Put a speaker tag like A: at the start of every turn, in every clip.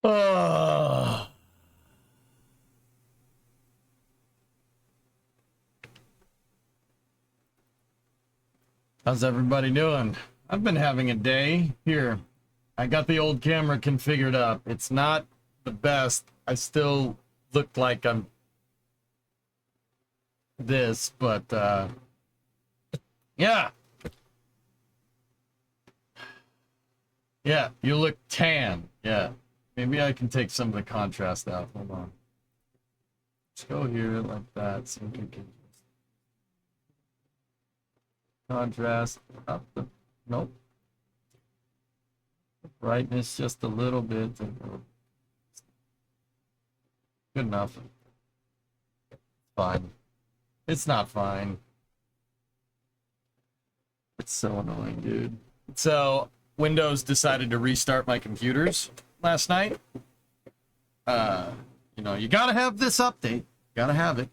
A: Oh. How's everybody doing? I've been having a day. Here, I got the old camera configured up. It's not the best. I still look like I'm this, but yeah. Yeah, you look tan. Yeah. Maybe I can take some of the contrast out. Hold on. Let's go here like that. So we can contrast up the, nope. Brightness just a little bit. Good enough. Fine. It's not fine. It's so annoying, dude. So Windows decided to restart my computers last night. You know, you gotta have this update. Gotta have it.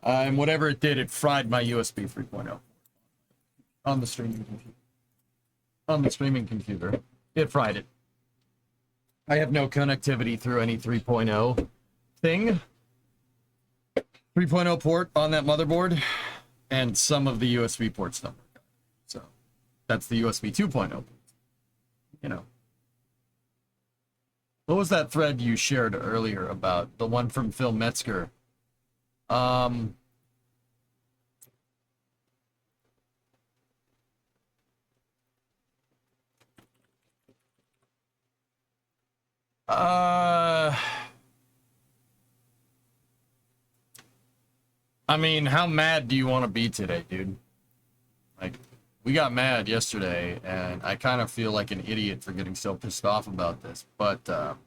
A: And whatever it did, it fried my USB 3.0 on the streaming computer. On the streaming computer, it fried it. I have no connectivity through any 3.0 thing. 3.0 port on that motherboard, and some of the USB ports don't work. So that's the USB 2.0. You know. What was that thread you shared earlier about the one from Phil Metzger? I mean, how mad do you want to be today, dude? Like, we got mad yesterday, and I kind of feel like an idiot for getting so pissed off about this, but I'm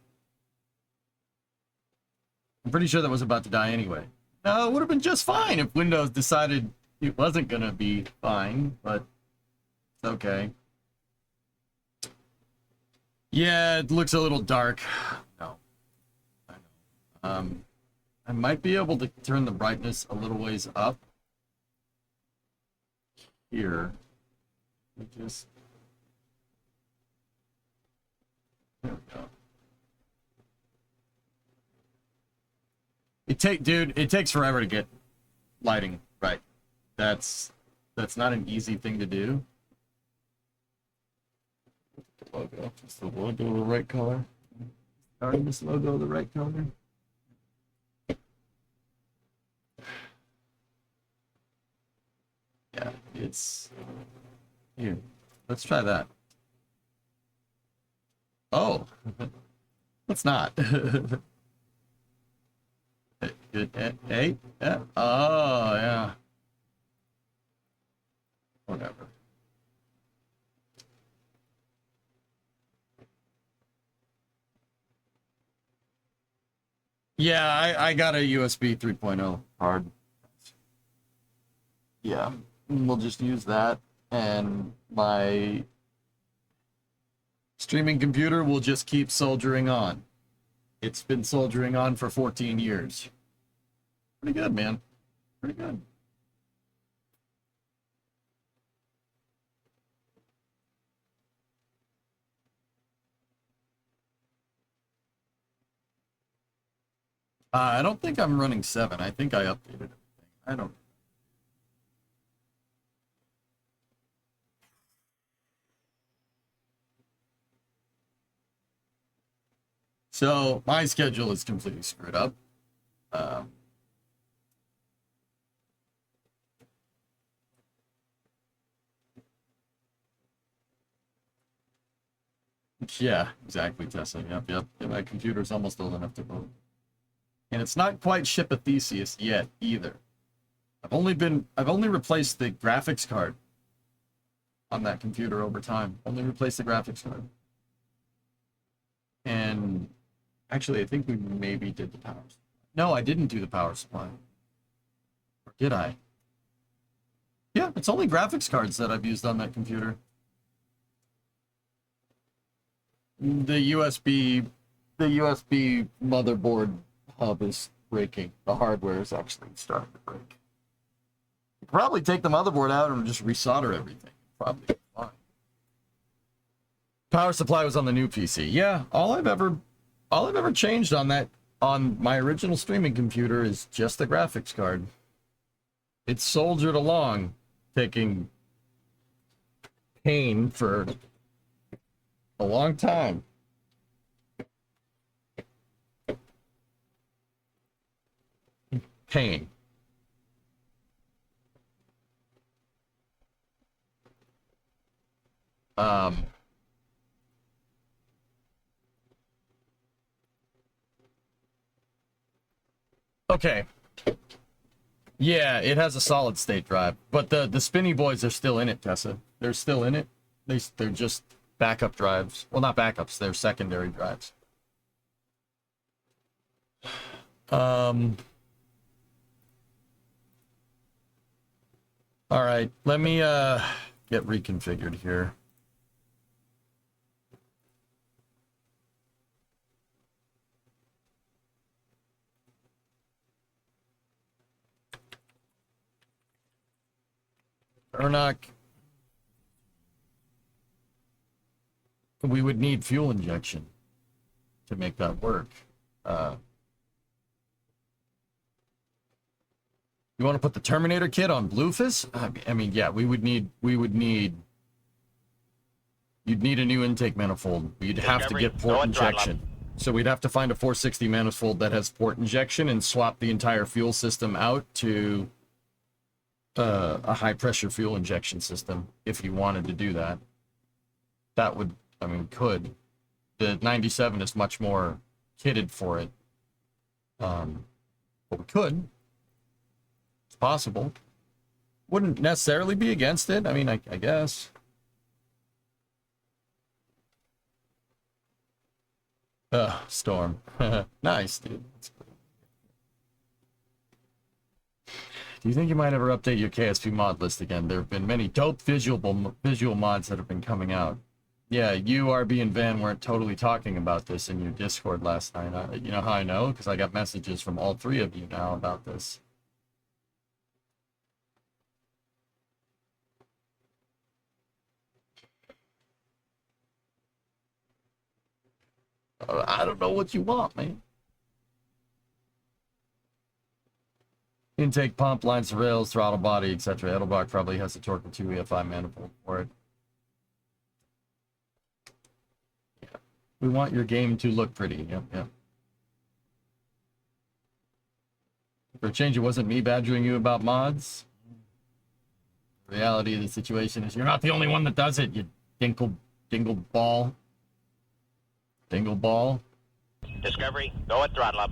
A: pretty sure that was about to die anyway. No, it would have been just fine if Windows decided it wasn't going to be fine, but it's okay. Yeah, it looks a little dark. No. I know. I might be able to turn the brightness a little ways up. Here. Just... There we go. Dude, it takes forever to get lighting right. That's not an easy thing to do. The logo. Is the logo the right color? Are this logo the right color? Yeah, it's here. Let's try that. Oh, let's not. Hey, yeah. Oh, yeah. Whatever. Yeah, I got a USB 3.0 card. Yeah, we'll just use that, and my streaming computer will just keep soldiering on. It's been soldiering on for 14 years. Pretty good, man. Pretty good. I don't think I'm running 7. I think I updated everything. I don't. So my schedule is completely screwed up. Yeah, exactly, Tessa. Yep. My computer's almost old enough to vote. And it's not quite ship a Theseus yet either. I've only replaced the graphics card on that computer over time. Only replaced the graphics card. And actually, I think we maybe did the power supply. No, I didn't do the power supply. Or did I? Yeah, it's only graphics cards that I've used on that computer. The USB motherboard hub is breaking. The hardware is actually starting to break. You could probably take the motherboard out and just resolder everything. Probably be fine. Power supply was on the new PC. Yeah, all I've ever All I've ever changed on that, on my original streaming computer, is just the graphics card. It's soldiered along, taking pain for a long time. Pain. Okay. Yeah, it has a solid state drive, but the spinny boys are still in it, Tessa. They're still in it. They're just backup drives. Well, not backups, they're secondary drives. All right, let me get reconfigured here. Ernock, we would need fuel injection to make that work. You want to put the Terminator kit on Bluefus? I mean, yeah, you'd need a new intake manifold. You'd have to get port injection. So we'd have to find a 460 manifold that has port injection and swap the entire fuel system out to a high pressure fuel injection system if you wanted to do that. That would, I mean, could. The 97 is much more kitted for it. But we could. It's possible. Wouldn't necessarily be against it. I mean, I guess. Storm. Nice, dude. Do you think you might ever update your KSP mod list again? There have been many dope visual mods that have been coming out. Yeah, you, RB, and Van weren't totally talking about this in your Discord last night. You know how I know? Because I got messages from all three of you now about this. I don't know what you want, man. Intake pump, lines to rails, throttle body, etc. Edelbach probably has a torque of 2 EFI manifold for it. Yeah. We want your game to look pretty. Yep. For a change, it wasn't me badgering you about mods. The reality of the situation is you're not the only one that does it, you dingle ball. Dingle ball.
B: Discovery, go at throttle up.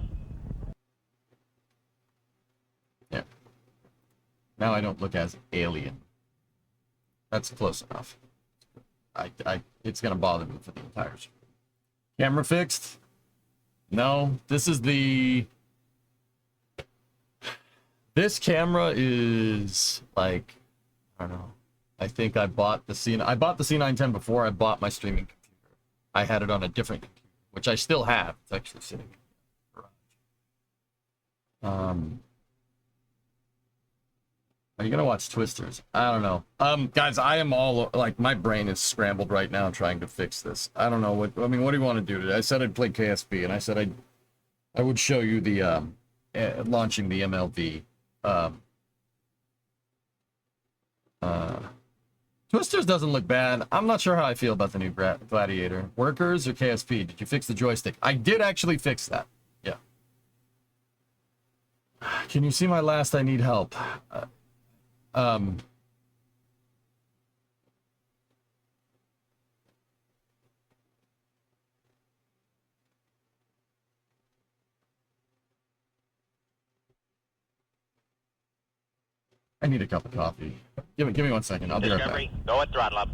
A: Yeah. Now I don't look as alien. That's close enough. It's gonna bother me for the entire show. Camera fixed? No. This camera is like, I don't know. I think I bought the C910 before I bought my streaming computer. I had it on a different computer, which I still have. It's actually sitting in the garage. Are you gonna watch Twisters? I don't know. Guys, I am all like, my brain is scrambled right now trying to fix this. I don't know what do you want to do today? I said I'd play KSP, and I said I would show you the launching the MLV. Twisters doesn't look bad. I'm not sure how I feel about the new Gladiator. Workers or KSP? Did you fix the joystick? I did actually fix that. Yeah. Can you see my last I need help? I need a cup of coffee. Give me 1 second. I'll be right back.
B: Discovery, go at throttle up.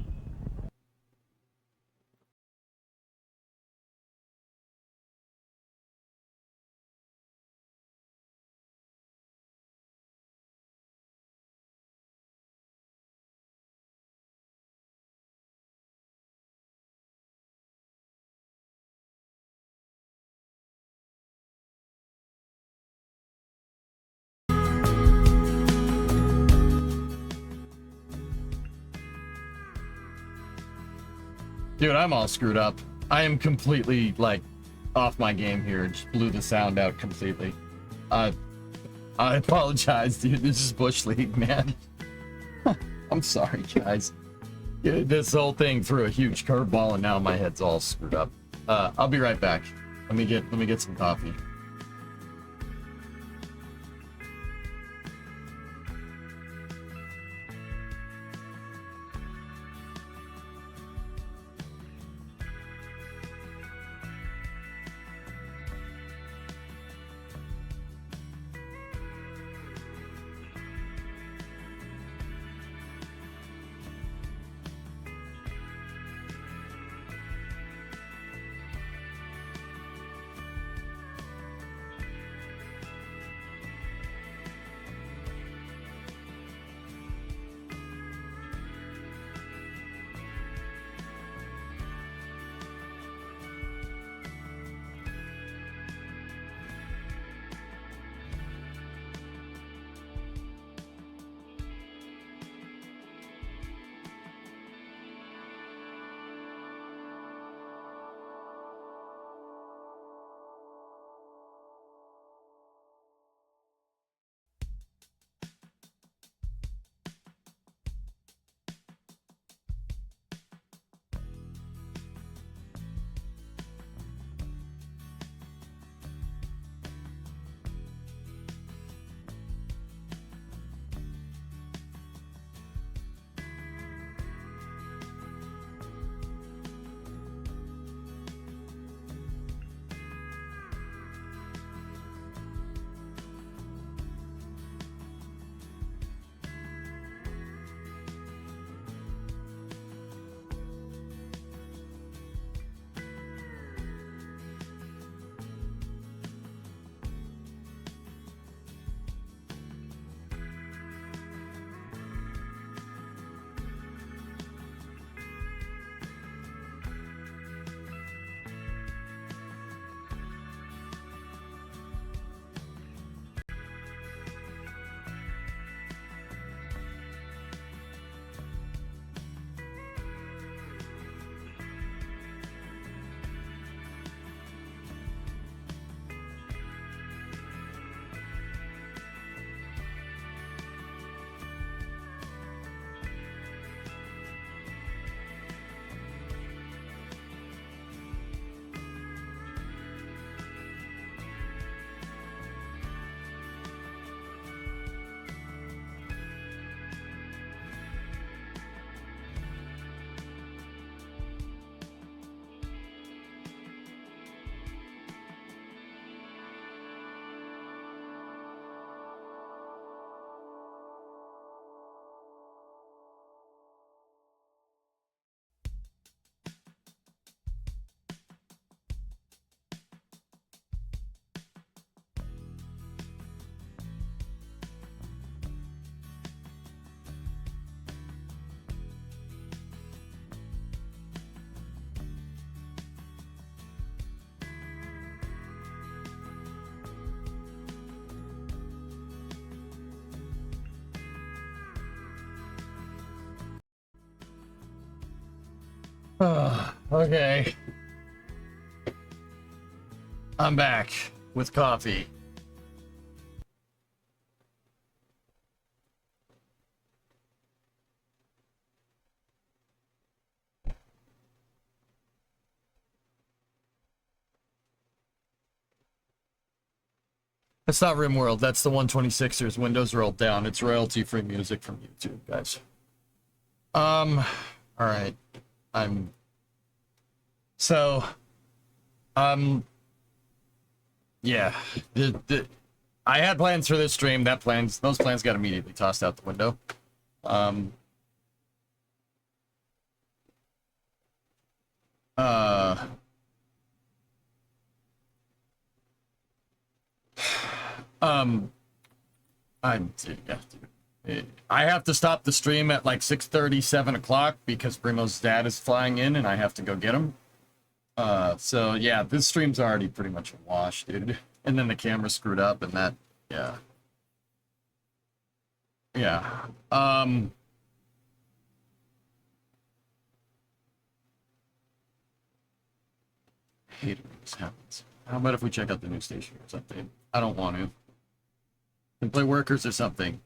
A: Dude, I'm all screwed up. I am completely, like, off my game here and just blew the sound out completely. I apologize, dude. This is Bush League, man. I'm sorry, guys. Yeah, this whole thing threw a huge curveball, and now my head's all screwed up. I'll be right back. Let me get some coffee. Okay. I'm back with coffee. That's not RimWorld. That's the 126ers. Windows rolled down. It's royalty-free music from YouTube, guys. All right. Yeah. I had plans for this stream. Those plans got immediately tossed out the window. I have to stop the stream at like 6:30, 7 o'clock because Primo's dad is flying in and I have to go get him. So yeah, this stream's already pretty much a wash, dude. And then the camera screwed up and that, yeah. Yeah. hate it when this happens. How about if we check out the new station or something? I don't want to. Can play workers or something.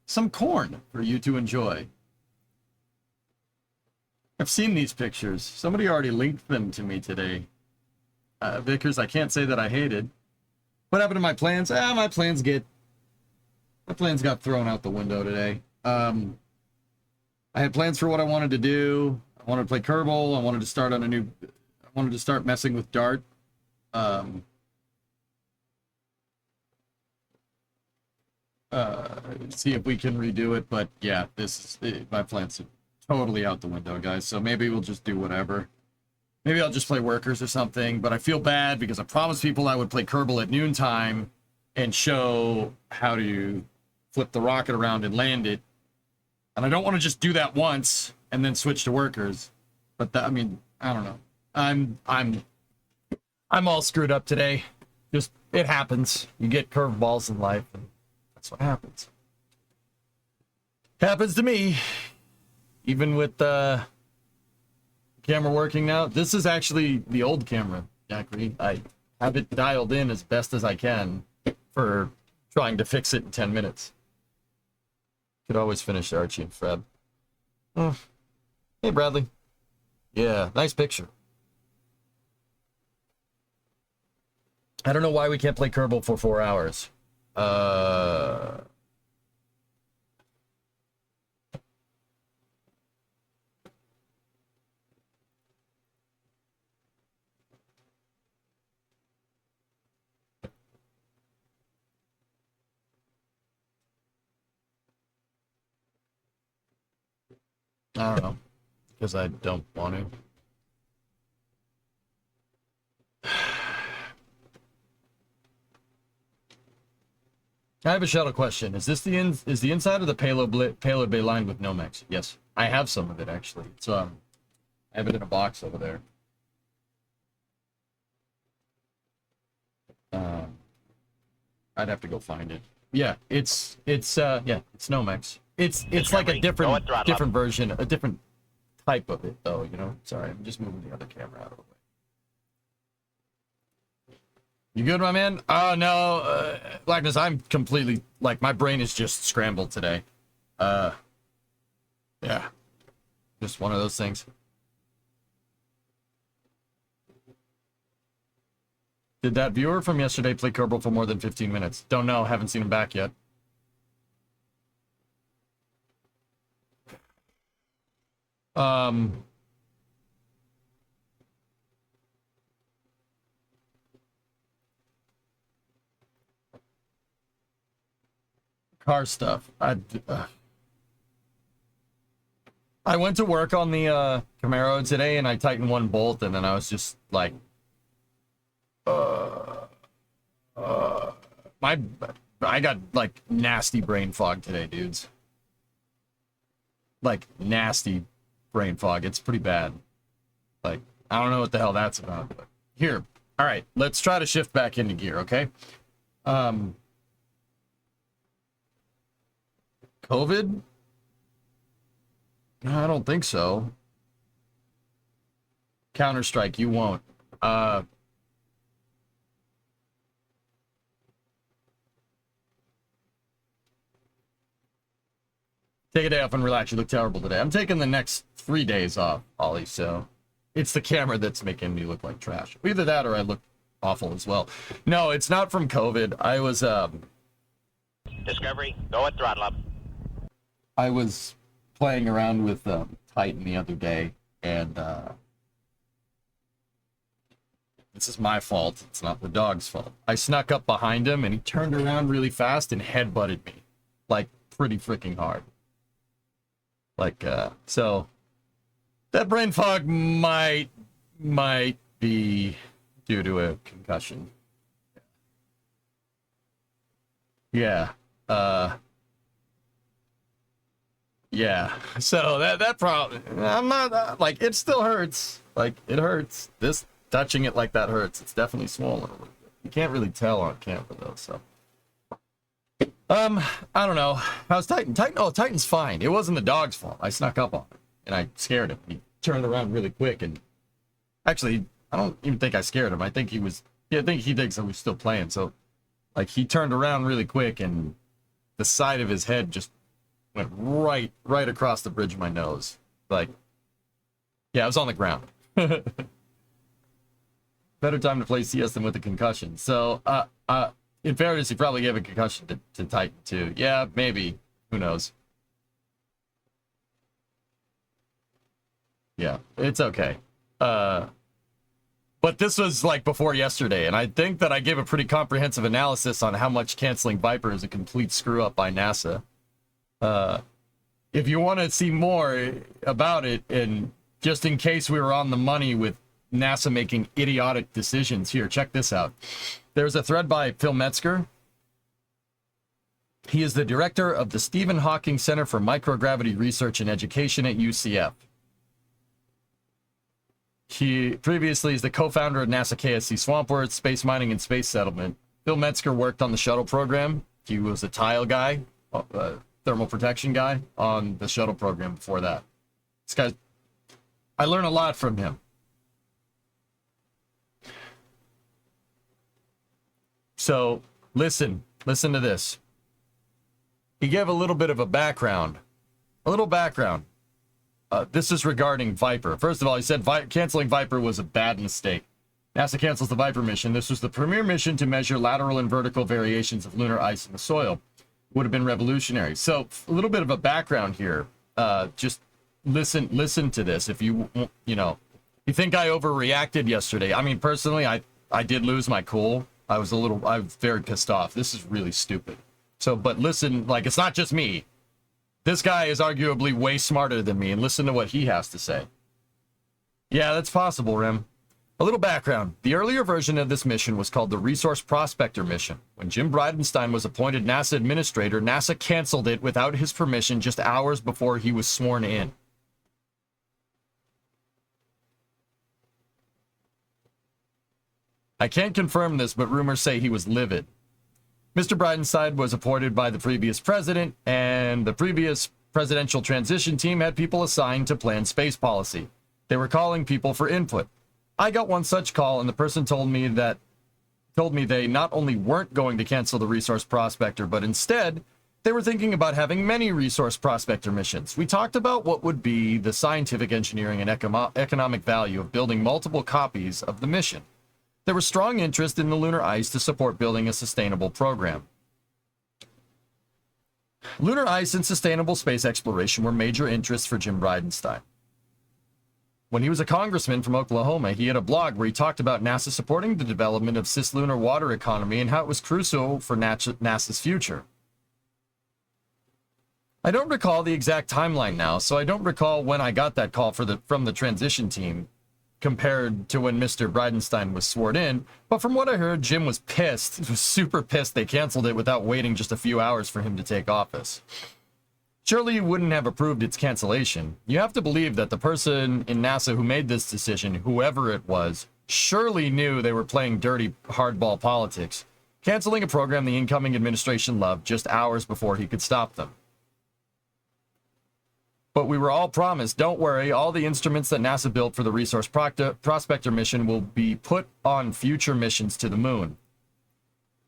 A: Some corn for you to enjoy. I've seen these pictures. Somebody already linked them to me today. Vickers, I can't say that I hated. What happened to my plans? My plans got thrown out the window today. I had plans for what I wanted to do. I wanted to play Kerbal. I wanted to start on I wanted to start messing with Dart. See if we can redo it, but yeah, my plans are totally out the window, guys. So maybe we'll just do whatever. Maybe I'll just play workers or something, but I feel bad because I promised people I would play Kerbal at noontime and show how to flip the rocket around and land it. And I don't want to just do that once and then switch to workers. But I mean, I don't know. I'm all screwed up today. Just, it happens. You get curveballs in life, and that's what happens. Happens to me. Even with the camera working now. This is actually the old camera, Jackery. I have it dialed in as best as I can for trying to fix it in 10 minutes. Could always finish Archie and Fred. Oh. Hey, Bradley. Yeah, nice picture. I don't know why we can't play Kerbal for 4 hours. I don't know, because I don't want to. I have a shuttle question. Is this the inside of the payload bay lined with Nomex? Yes, I have some of it actually. It's I have it in a box over there. I'd have to go find it. Yeah, it's Nomex. It's like a different version, a different type of it though, you know. Sorry, I'm just moving the other camera out of the way. You good, my man? Oh no, Blackness, I'm completely, like, my brain is just scrambled today. Yeah. Just one of those things. Did that viewer from yesterday play Kerbal for more than 15 minutes? Don't know, haven't seen him back yet. Car stuff. I went to work on the Camaro today and I tightened one bolt and then I was just like, I got like nasty brain fog today, dudes. Like nasty brain fog. It's pretty bad. Like, I don't know what the hell that's about, but here. All right, let's try to shift back into gear, okay? COVID? No, I don't think so. Counter-Strike, you won't. Take a day off and relax. You look terrible today. I'm taking the next 3 days off, Ollie, so it's the camera that's making me look like trash. Either that or I look awful as well. No, it's not from COVID. I was,
B: Discovery, go at throttle up.
A: I was playing around with Titan the other day, and this is my fault. It's not the dog's fault. I snuck up behind him, and he turned around really fast and headbutted me, like, pretty freaking hard. Like, so that brain fog might be due to a concussion. Yeah. Yeah. So that probably, I'm not, like, it still hurts. Like, it hurts. This, touching it like that hurts. It's definitely swollen a little bit. You can't really tell on camera, though, so. I don't know. How's Titan? Titan's fine. It wasn't the dog's fault. I snuck up on him, and I scared him. He turned around really quick, and actually, I don't even think I scared him. I think he was, yeah, I think he thinks I was still playing. So, like, he turned around really quick, and the side of his head just went right across the bridge of my nose. Like, yeah, I was on the ground. Better time to play CS than with a concussion. So, in fairness, he probably gave a concussion to Titan too. Yeah, maybe. Who knows? Yeah, it's okay. But this was like before yesterday, and I think that I gave a pretty comprehensive analysis on how much canceling Viper is a complete screw up by NASA. If you want to see more about it, and just in case we were on the money with NASA making idiotic decisions, here, check this out. There's a thread by Phil Metzger. He is the director of the Stephen Hawking Center for Microgravity Research and Education at UCF. He previously is the co-founder of NASA KSC Swampworth, Space Mining and Space Settlement. Phil Metzger worked on the shuttle program. He was a tile guy, thermal protection guy on the shuttle program before that. This guy, I learned a lot from him. So listen to this. He gave a little bit of a background. This is regarding Viper. First of all, he said canceling Viper was a bad mistake. NASA cancels the Viper mission. This was the premier mission to measure lateral and vertical variations of lunar ice in the soil. Would have been revolutionary. So a little bit of a background here. Just listen to this. If you think I overreacted yesterday. I mean, personally, I did lose my cool. I was very pissed off. This is really stupid. So, but listen, like, it's not just me. This guy is arguably way smarter than me, and listen to what he has to say. Yeah, that's possible, Rem. A little background. The earlier version of this mission was called the Resource Prospector Mission. When Jim Bridenstine was appointed NASA administrator, NASA canceled it without his permission just hours before he was sworn in. I can't confirm this, but rumors say he was livid. Mr. Bridenstine was appointed by the previous president, and the previous presidential transition team had people assigned to plan space policy. They were calling people for input. I got one such call, and the person told me they not only weren't going to cancel the Resource Prospector, but instead, they were thinking about having many Resource Prospector missions. We talked about what would be the scientific, engineering, and economic value of building multiple copies of the mission. There was strong interest in the lunar ice to support building a sustainable program. Lunar ice and sustainable space exploration were major interests for Jim Bridenstine. When he was a congressman from Oklahoma, he had a blog where he talked about NASA supporting the development of cislunar water economy and how it was crucial for NASA's future. I don't recall the exact timeline now, so I don't recall when I got that call from the transition team compared to when Mr. Bridenstine was sworn in, but from what I heard, Jim was pissed. He was super pissed they canceled it without waiting just a few hours for him to take office. Surely you wouldn't have approved its cancellation. You have to believe that the person in NASA who made this decision, whoever it was, surely knew they were playing dirty hardball politics, canceling a program the incoming administration loved just hours before he could stop them. But we were all promised, don't worry, all the instruments that NASA built for the Resource Prospector mission will be put on future missions to the moon.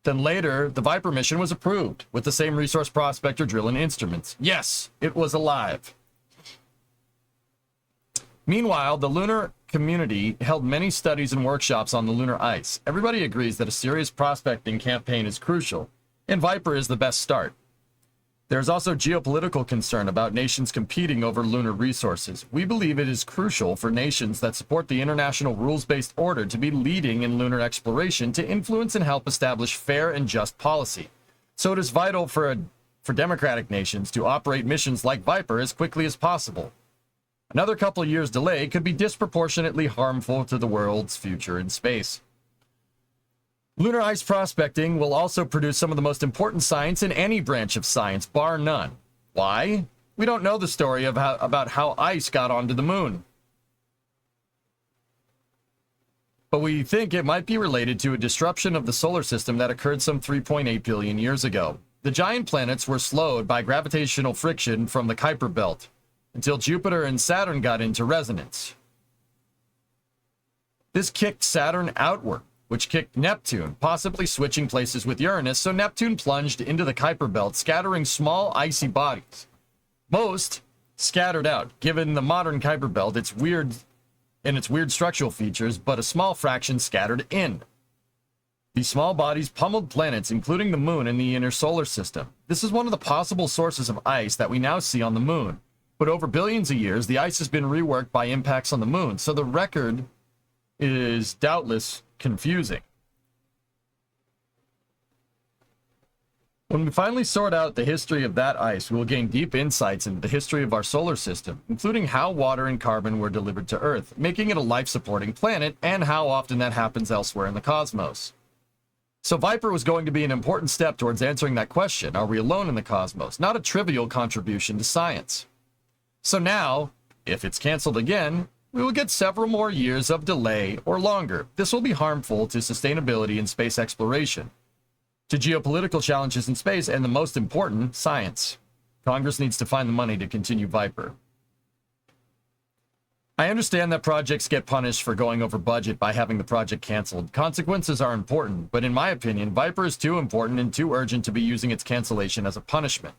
A: Then later, the Viper mission was approved with the same Resource Prospector drill and instruments. Yes, it was alive. Meanwhile, the lunar community held many studies and workshops on the lunar ice. Everybody agrees that a serious prospecting campaign is crucial, and Viper is the best start. There's also geopolitical concern about nations competing over lunar resources. We believe it is crucial for nations that support the international rules-based order to be leading in lunar exploration to influence and help establish fair and just policy. So it is vital for democratic nations to operate missions like Viper as quickly as possible. Another couple years delay could be disproportionately harmful to the world's future in space. Lunar ice prospecting will also produce some of the most important science in any branch of science, bar none. Why? We don't know the story about how ice got onto the moon. But we think it might be related to a disruption of the solar system that occurred some 3.8 billion years ago. The giant planets were slowed by gravitational friction from the Kuiper Belt until Jupiter and Saturn got into resonance. This kicked Saturn outward, which kicked Neptune, possibly switching places with Uranus, so Neptune plunged into the Kuiper Belt, scattering small icy bodies. Most scattered out, given the modern Kuiper Belt, its weird structural features, but a small fraction scattered in. These small bodies pummeled planets, including the moon and the inner solar system. This is one of the possible sources of ice that we now see on the moon. But over billions of years, the ice has been reworked by impacts on the moon, so the record is doubtless confusing. When we finally sort out the history of that ice, we will gain deep insights into the history of our solar system, including how water and carbon were delivered to Earth, making it a life-supporting planet, and how often that happens elsewhere in the cosmos. So Viper was going to be an important step towards answering that question, are we alone in the cosmos? Not a trivial contribution to science. So now, if it's canceled again, we will get several more years of delay or longer. This will be harmful to sustainability in space exploration, to geopolitical challenges in space, and the most important, science. Congress needs to find the money to continue Viper. I understand that projects get punished for going over budget by having the project canceled. Consequences are important, but in my opinion, Viper is too important and too urgent to be using its cancellation as a punishment.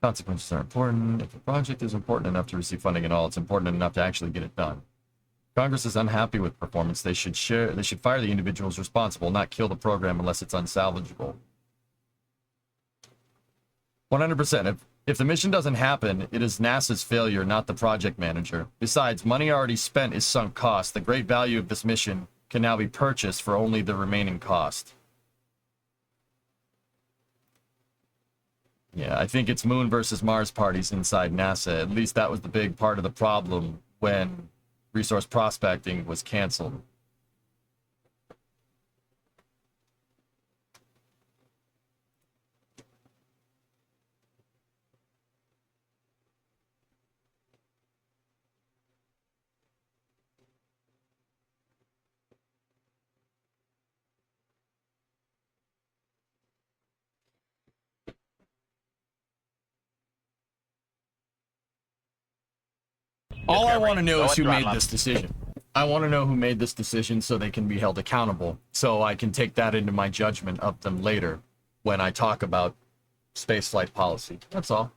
A: Consequences are important. If a project is important enough to receive funding at all, it's important enough to actually get it done. Congress is unhappy with performance. They should fire the individuals responsible, not kill the program unless it's unsalvageable. 100%. If the mission doesn't happen, it is NASA's failure, not the project manager. Besides, money already spent is sunk cost. The great value of this mission can now be purchased for only the remaining cost. Yeah, I think it's Moon versus Mars parties inside NASA. At least that was the big part of the problem when resource prospecting was canceled. All I want to know is who made this decision. I want to know who made this decision so they can be held accountable, so I can take that into my judgment of them later when I talk about spaceflight policy. That's all.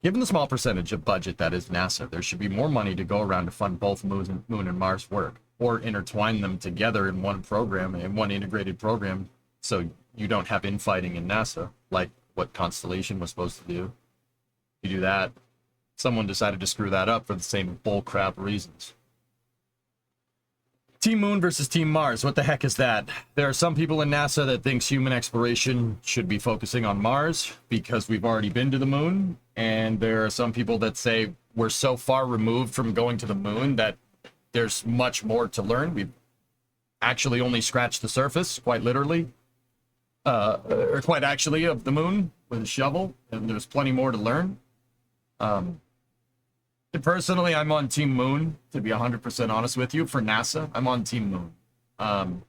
A: Given the small percentage of budget that is NASA, there should be more money to go around to fund both Moon and Mars work, or intertwine them together in one program, in one integrated program, so you don't have infighting in NASA, like what Constellation was supposed to do. You do that, someone decided to screw that up for the same bullcrap reasons. Team Moon versus Team Mars, what the heck is that? There are some people in NASA that thinks human exploration should be focusing on Mars because we've already been to the moon, and there are some people that say we're so far removed from going to the moon that there's much more to learn. We've actually only scratched the surface, quite literally, or quite actually, of the moon with a shovel, and there's plenty more to learn. Personally, I'm on Team Moon, to be 100% honest with you. For NASA, I'm on Team Moon.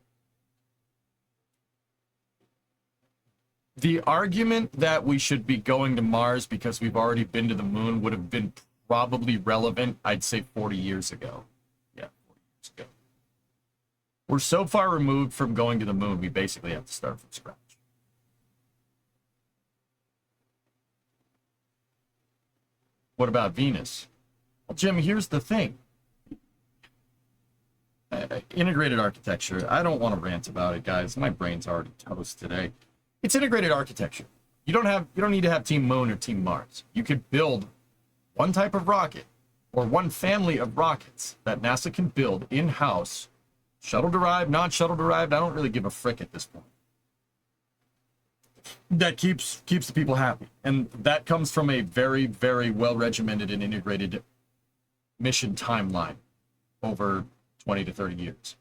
A: The argument that we should be going to Mars because we've already been to the moon would have been probably relevant, I'd say 40 years ago. Yeah, 40 years ago. We're so far removed from going to the moon, we basically have to start from scratch. What about Venus? Well, Jim, here's the thing. Integrated architecture. I don't want to rant about it, guys. My brain's already toast today. It's integrated architecture. You don't need to have Team Moon or Team Mars. You could build one type of rocket or one family of rockets that NASA can build in-house, shuttle derived, non-shuttle derived. I don't really give a frick at this point. That keeps the people happy, and that comes from a very, very well regimented and integrated mission timeline over 20 to 30 years.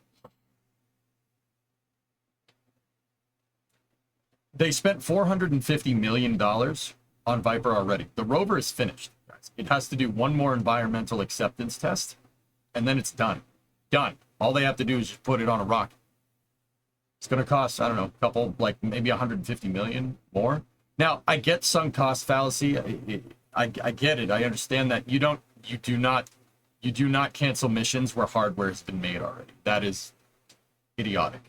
A: They spent $450 million on Viper already. The rover is finished, guys. It has to do one more environmental acceptance test, and then it's done. Done. All they have to do is just put it on a rocket. It's going to cost, I don't know, a couple, like maybe 150 million more. Now, I get sunk cost fallacy. I get it. I understand that you do not cancel missions where hardware has been made already. That is idiotic.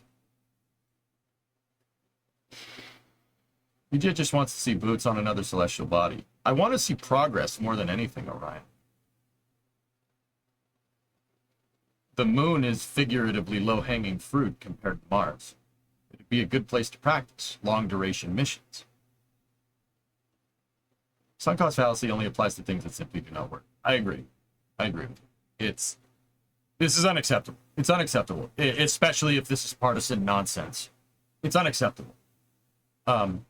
A: EJ just wants to see boots on another celestial body. I want to see progress more than anything, Orion. The moon is figuratively low-hanging fruit compared to Mars. It'd be a good place to practice long-duration missions. Sunk cost fallacy only applies to things that simply do not work. I agree. I agree with you. This is unacceptable. It's unacceptable, especially if this is partisan nonsense. It's unacceptable. I'll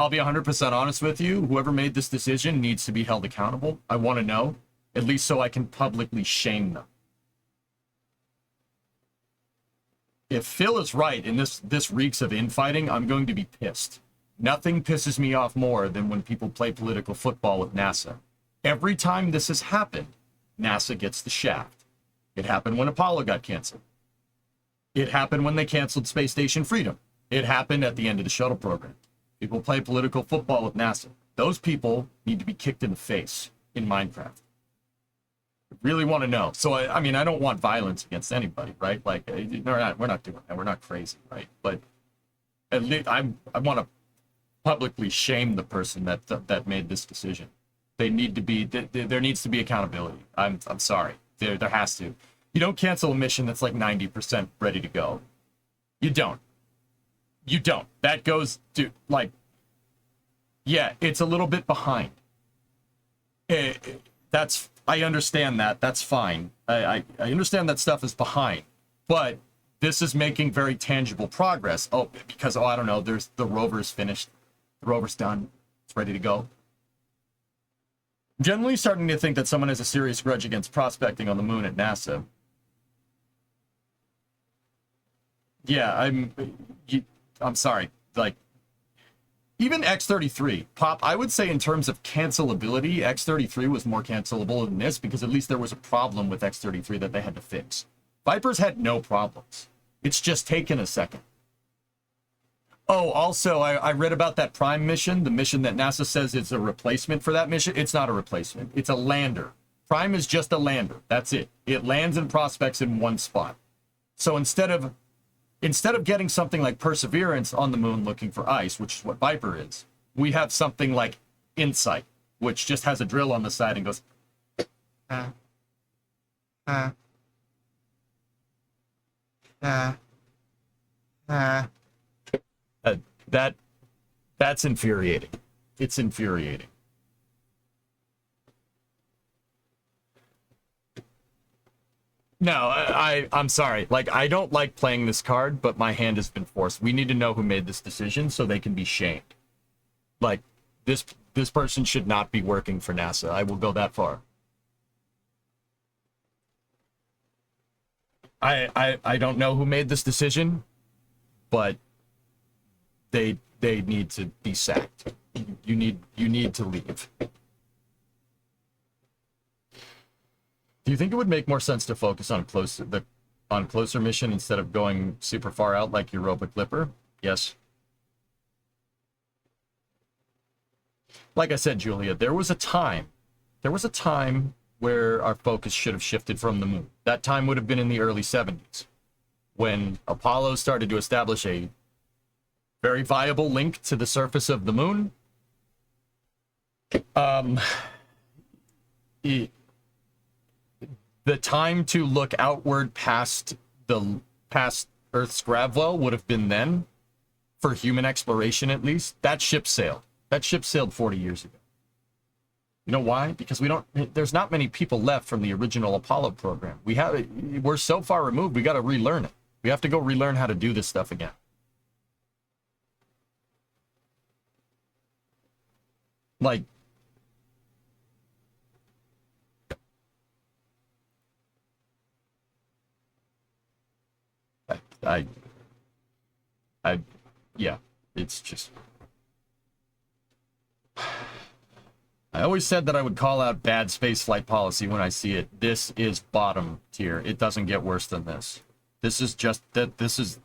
A: be 100% honest with you. Whoever made this decision needs to be held accountable. I want to know, at least so I can publicly shame them. If Phil is right and this reeks of infighting, I'm going to be pissed. Nothing pisses me off more than when people play political football with NASA. Every time this has happened, NASA gets the shaft. It happened when Apollo got canceled. It happened when they canceled Space Station Freedom. It happened at the end of the shuttle program. People play political football with NASA. Those people need to be kicked in the face in Minecraft. I really want to know. So, I mean, I don't want violence against anybody, right? Like, we're not doing that. We're not crazy, right? But at least I want to publicly shame the person that made this decision. They need to be, there needs to be accountability. I'm sorry. There has to. You don't cancel a mission that's like 90% ready to go. You don't. You don't. That goes to, like, yeah, it's a little bit behind. I understand that. That's fine. I understand that stuff is behind. But this is making very tangible progress. Oh, because, I don't know, there's the rover's finished. The rover's done. It's ready to go. I'm generally starting to think that someone has a serious grudge against prospecting on the moon at NASA. Yeah, I'm sorry. Like, even X-33, Pop, I would say in terms of cancelability, X-33 was more cancelable than this because at least there was a problem with X-33 that they had to fix. Vipers had no problems. It's just taken a second. Oh, also, I read about that Prime mission, the mission that NASA says is a replacement for that mission. It's not a replacement. It's a lander. Prime is just a lander. That's it. It lands and prospects in one spot. So instead of getting something like Perseverance on the moon looking for ice, which is what Viper is, we have something like Insight, which just has a drill on the side and goes, that's infuriating. It's infuriating. No, I'm sorry. Like, I don't like playing this card, but my hand has been forced. We need to know who made this decision so they can be shamed. Like, this person should not be working for NASA. I will go that far. I don't know who made this decision, but they need to be sacked. You need to leave. Do you think it would make more sense to focus on closer mission instead of going super far out like Europa Clipper? Yes. Like I said, Julia, there was a time where our focus should have shifted from the moon. That time would have been in the early 70s, when Apollo started to establish a very viable link to the surface of the moon. The time to look outward past Earth's gravwell would have been then, for human exploration at least. That ship sailed. That ship sailed 40 years ago. You know why? Because there's not many people left from the original Apollo program. We're so far removed, we got to relearn it. We have to go relearn how to do this stuff again. Like, yeah, it's just, I always said that I would call out bad space flight policy when I see it. This is bottom tier. It doesn't get worse than this. This is just that. This is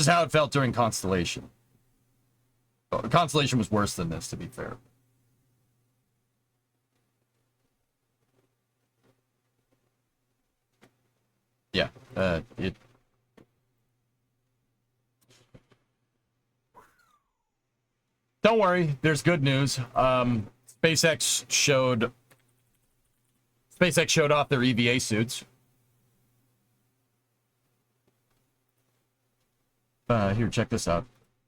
A: how it felt during Constellation. Constellation was worse than this, to be fair. Yeah, it. Don't worry, there's good news. SpaceX showed off their EVA suits. Here, check this out.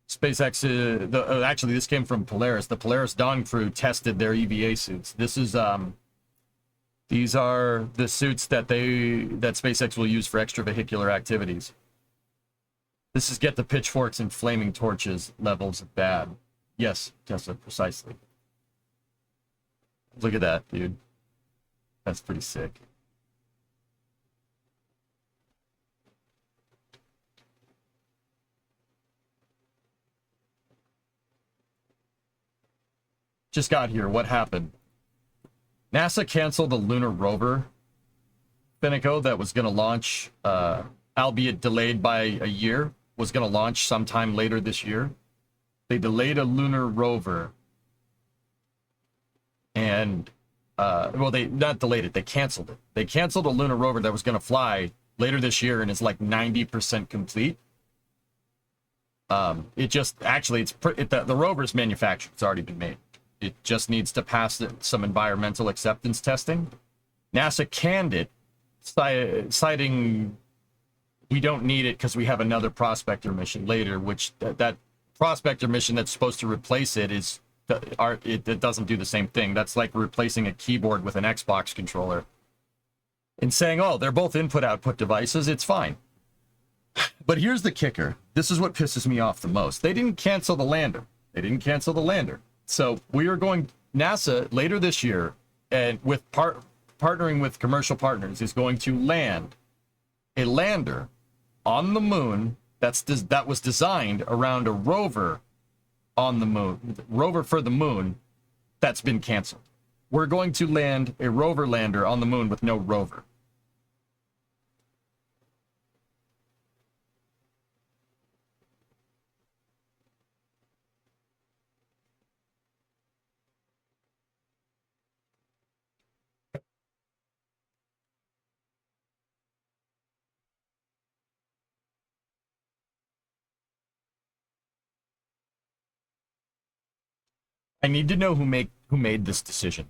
A: SpaceX, actually, this came from Polaris. The Polaris Dawn crew tested their EVA suits. This is, these are the suits that SpaceX will use for extravehicular activities. This is get the pitchforks and flaming torches levels of bad. Yes, Tesla, precisely. Look at that, dude. That's pretty sick. Just got here. What happened? NASA canceled the lunar rover, Finico, that was going to launch, albeit delayed by a year, was going to launch sometime later this year. They delayed a lunar rover. And, well, they not delayed it. They canceled it. They canceled a lunar rover that was going to fly later this year and is like 90% complete. It just, actually, the rover's manufactured. It's already been made. It just needs to pass some environmental acceptance testing. NASA canned it, citing we don't need it because we have another Prospector mission later, which that Prospector mission that's supposed to replace it it doesn't do the same thing. That's like replacing a keyboard with an Xbox controller. And saying, oh, they're both input-output devices, it's fine. But here's the kicker. This is what pisses me off the most. They didn't cancel the lander. So we are going, NASA later this year, and with partnering with commercial partners, is going to land a lander on the moon that was designed around a rover on the moon, rover for the moon that's been canceled. We're going to land a rover lander on the moon with no rover. I need to know who made this decision.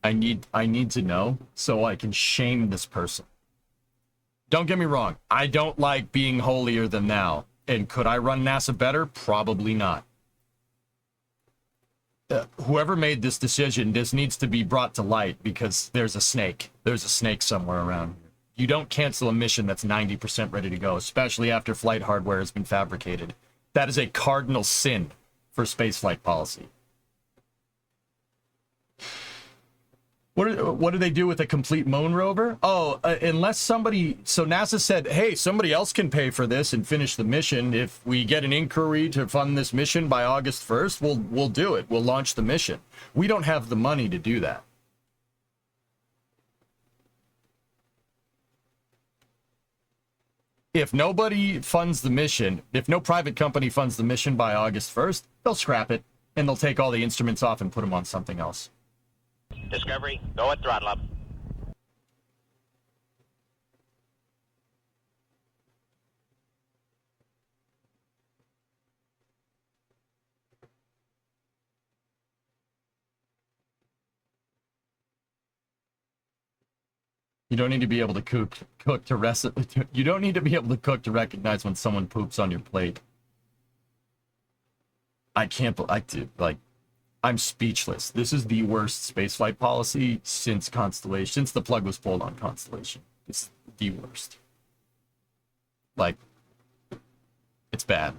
A: I need to know so I can shame this person. Don't get me wrong. I don't like being holier than thou. And could I run NASA better? Probably not. Whoever made this decision, this needs to be brought to light because there's a snake. There's a snake somewhere around here. You don't cancel a mission that's 90% ready to go, especially after flight hardware has been fabricated. That is a cardinal sin for spaceflight policy. What do they do with a complete moon rover? Oh, unless somebody... So NASA said, hey, somebody else can pay for this and finish the mission. If we get an inquiry to fund this mission by August 1st, we'll do it. We'll launch the mission. We don't have the money to do that. If nobody funds the mission, if no private company funds the mission by August 1st, they'll scrap it, and they'll take all the instruments off and put them on something else.
B: Discovery, go at throttle up.
A: You don't need to be able to cook to you don't need to be able to cook to recognize when someone poops on your plate. I can't I'm speechless. This is the worst spaceflight policy since Constellation, since the plug was pulled on Constellation. It's the worst. Like, it's bad.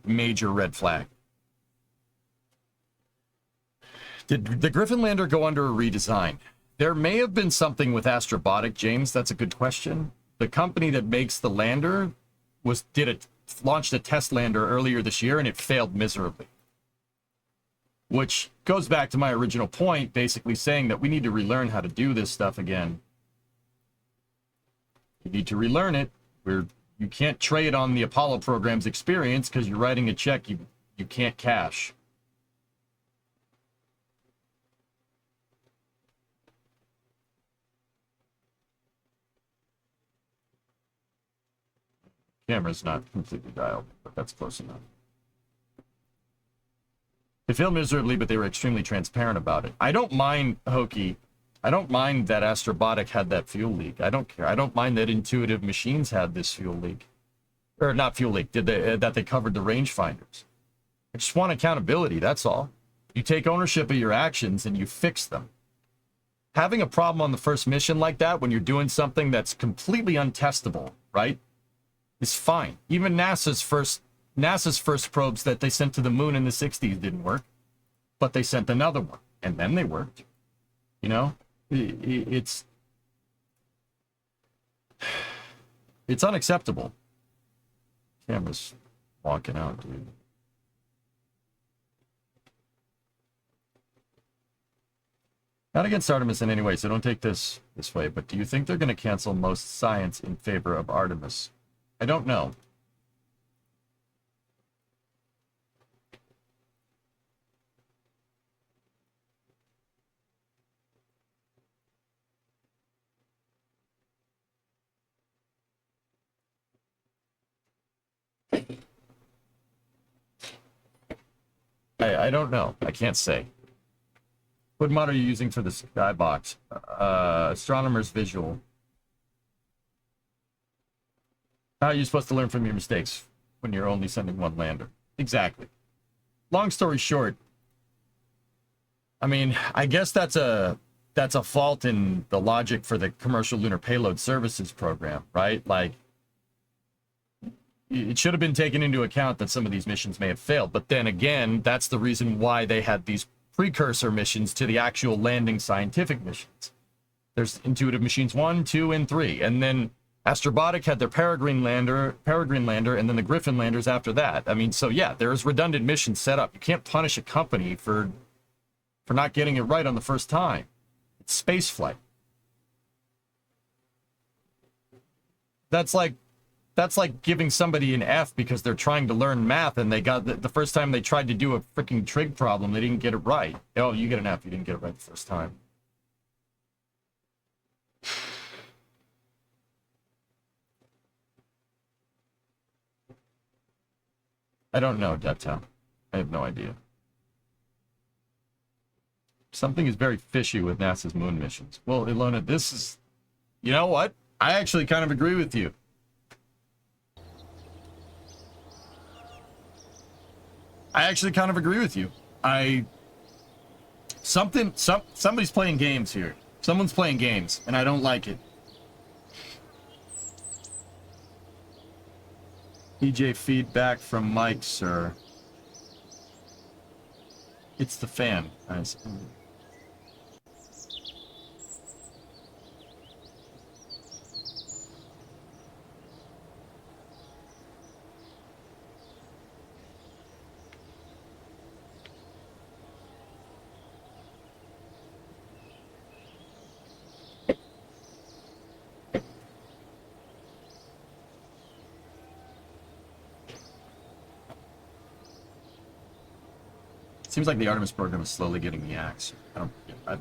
A: Major red flag. Did the Griffin lander go under a redesign? There may have been something with Astrobotic, James. That's a good question. The company that makes the lander launched a test lander earlier this year, and it failed miserably. Which goes back to my original point, basically saying that we need to relearn how to do this stuff again. You need to relearn it. You can't trade on the Apollo program's experience because you're writing a check you can't cash. Camera's not completely dialed, but that's close enough. They failed miserably, but they were extremely transparent about it. I don't mind, Hokie. I don't mind that Astrobotic had that fuel leak. I don't care. I don't mind that Intuitive Machines had this fuel leak. Or not fuel leak, that they covered the rangefinders. I just want accountability, that's all. You take ownership of your actions and you fix them. Having a problem on the first mission like that when you're doing something that's completely untestable, right, is fine. Even NASA's first probes that they sent to the moon in the 60s didn't work, but they sent another one, and then they worked. You know, it's unacceptable. Camera's walking out, dude. Not against Artemis in any way, so don't take this way, but do you think they're going to cancel most science in favor of Artemis? I don't know. I don't know. I can't say. What mod are you using for the skybox? Astronomer's Visual. How are you supposed to learn from your mistakes when you're only sending one lander? Exactly. Long story short, I mean, I guess that's a fault in the logic for the Commercial Lunar Payload Services program, right? Like, it should have been taken into account that some of these missions may have failed. But then again, that's the reason why they had these precursor missions to the actual landing scientific missions. There's Intuitive Machines 1, 2, and 3. And then Astrobotic had their Peregrine lander, and then the Griffin landers after that. I mean, so yeah, there's redundant missions set up. You can't punish a company for not getting it right on the first time. It's space flight. That's like giving somebody an F because they're trying to learn math and they got the first time they tried to do a freaking trig problem, they didn't get it right. Oh, you get an F, you didn't get it right the first time. I don't know, Deptown. I have no idea. Something is very fishy with NASA's moon missions. Well, Ilona, this is... You know what? I actually kind of agree with you. Somebody's playing games here. Someone's playing games, and I don't like it. EJ feedback from Mike, sir. It's the fan, guys. Seems like the Artemis program is slowly getting the axe. I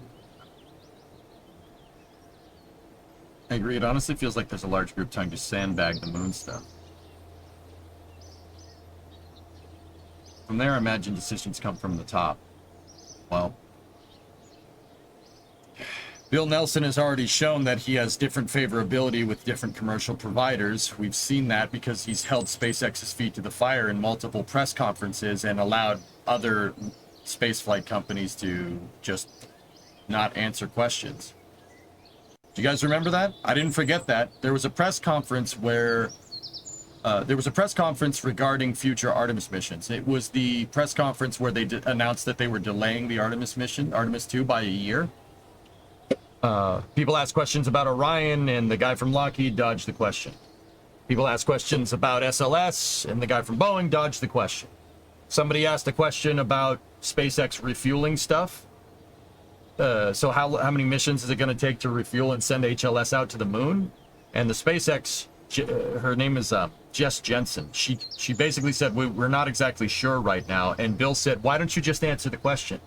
A: agree. It honestly feels like there's a large group trying to sandbag the moon stuff. From there, I imagine decisions come from the top. Well, Bill Nelson has already shown that he has different favorability with different commercial providers. We've seen that because he's held SpaceX's feet to the fire in multiple press conferences and allowed other spaceflight companies to just not answer questions. Do you guys remember that? I didn't forget that. There was a press conference where regarding future Artemis missions. It was the press conference where they announced that they were delaying the Artemis mission, Artemis 2, by a year. People asked questions about Orion, and the guy from Lockheed dodged the question. People asked questions about SLS, and the guy from Boeing dodged the question. Somebody asked a question about SpaceX refueling stuff. So how many missions is it going to take to refuel and send HLS out to the moon? And the SpaceX, her name is Jess Jensen. She basically said, we're not exactly sure right now. And Bill said, why don't you just answer the question?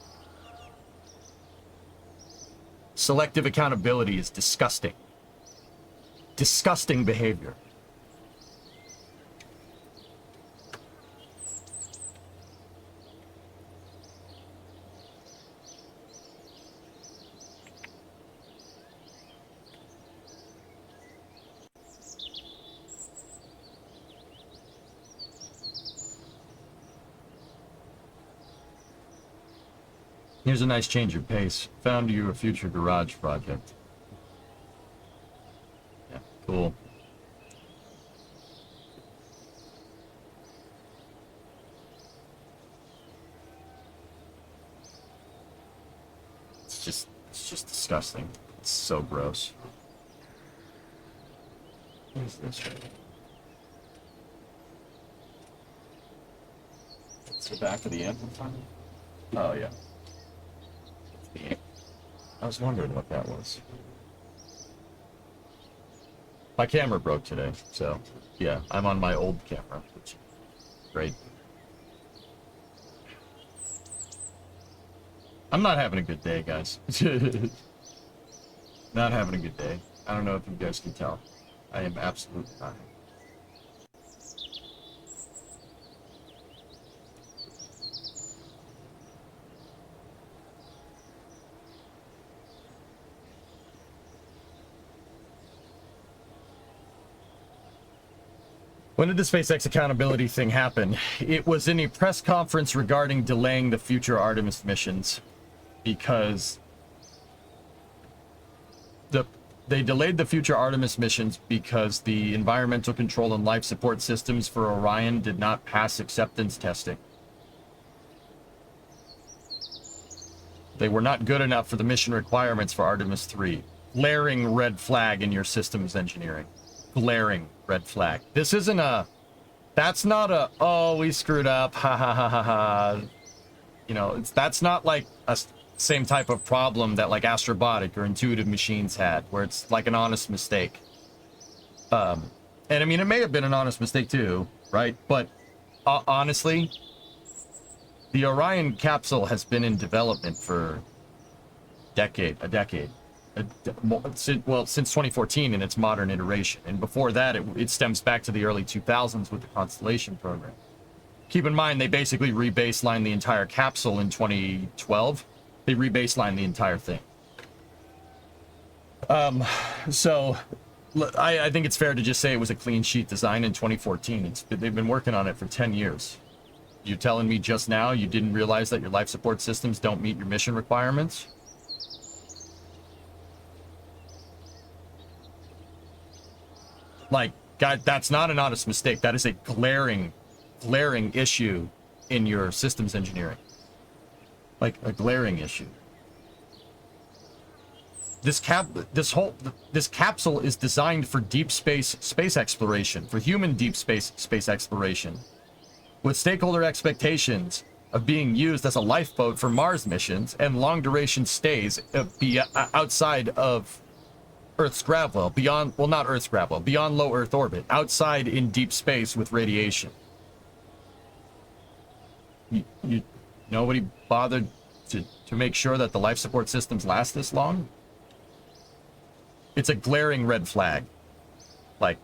A: Selective accountability is disgusting. Disgusting behavior. Here's a nice change of pace. Found you a future garage project. Yeah, cool. It's just disgusting. It's so gross. What is this right here? It's the back of the amplifier? Oh, yeah. I was wondering what that was. My camera broke today, so yeah, I'm on my old camera, which is great. I'm not having a good day, guys. Not having a good day. I don't know if you guys can tell. I am absolutely not. When did the SpaceX accountability thing happen? It was in a press conference regarding delaying the future Artemis missions, because they delayed the future Artemis missions because the environmental control and life support systems for Orion did not pass acceptance testing. They were not good enough for the mission requirements for Artemis 3. Glaring red flag in your systems engineering. Glaring red flag. This isn't a, that's not a, oh, we screwed up, ha ha ha ha ha. You know, that's not like a same type of problem that like Astrobotic or Intuitive Machines had, where it's like an honest mistake. And I mean, it may have been an honest mistake too, right? But honestly, the Orion capsule has been in development for a decade. Well, since 2014 in its modern iteration. And before that, it stems back to the early 2000s with the Constellation program. Keep in mind, they basically rebaselined the entire capsule in 2012. They rebaselined the entire thing. So I think it's fair to just say it was a clean sheet design in 2014. They've been working on it for 10 years. You telling me just now you didn't realize that your life support systems don't meet your mission requirements? Like, God, that's not an honest mistake. That is a glaring issue in your systems engineering. Like, a glaring issue. This capsule is designed for deep space exploration, for human deep space exploration, with stakeholder expectations of being used as a lifeboat for Mars missions and long duration stays outside of Earth's gravity, beyond, well, not Earth's gravity, beyond low Earth orbit, outside in deep space with radiation. Nobody bothered to make sure that the life support systems last this long? It's a glaring red flag. Like,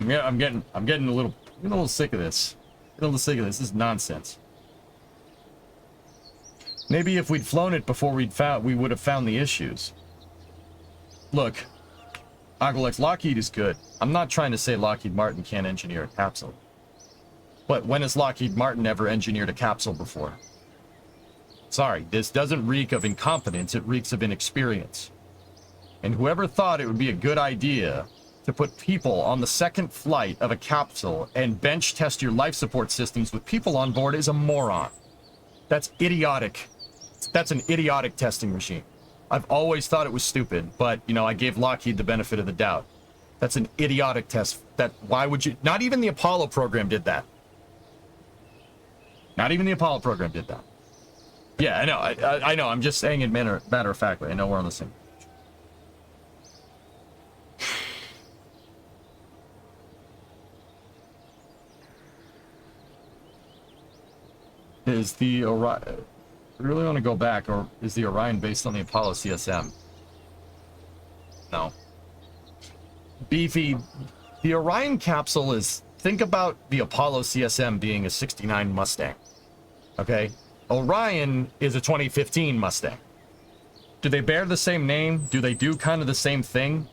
A: I'm getting a little sick of this. This is nonsense. Maybe if we'd flown it before we would have found the issues. Look, Aguilex, Lockheed is good. I'm not trying to say Lockheed Martin can't engineer a capsule. But when has Lockheed Martin ever engineered a capsule before? Sorry, this doesn't reek of incompetence, it reeks of inexperience. And whoever thought it would be a good idea to put people on the second flight of a capsule and bench test your life support systems with people on board is a moron. That's idiotic. That's an idiotic testing regime. I've always thought it was stupid, but, you know, I gave Lockheed the benefit of the doubt. That's an idiotic test. Why would you? Not even the Apollo program did that. Not even the Apollo program did that. Yeah, I know. I know. I'm just saying it matter of factly. I know we're on the same. Is the Orion? We really want to go back, or is the Orion based on the Apollo CSM? No. Beefy, the Orion capsule is. Think about the Apollo CSM being a '69 Mustang. Okay, Orion is a 2015 Mustang. Do they bear the same name? Do they do kind of the same thing?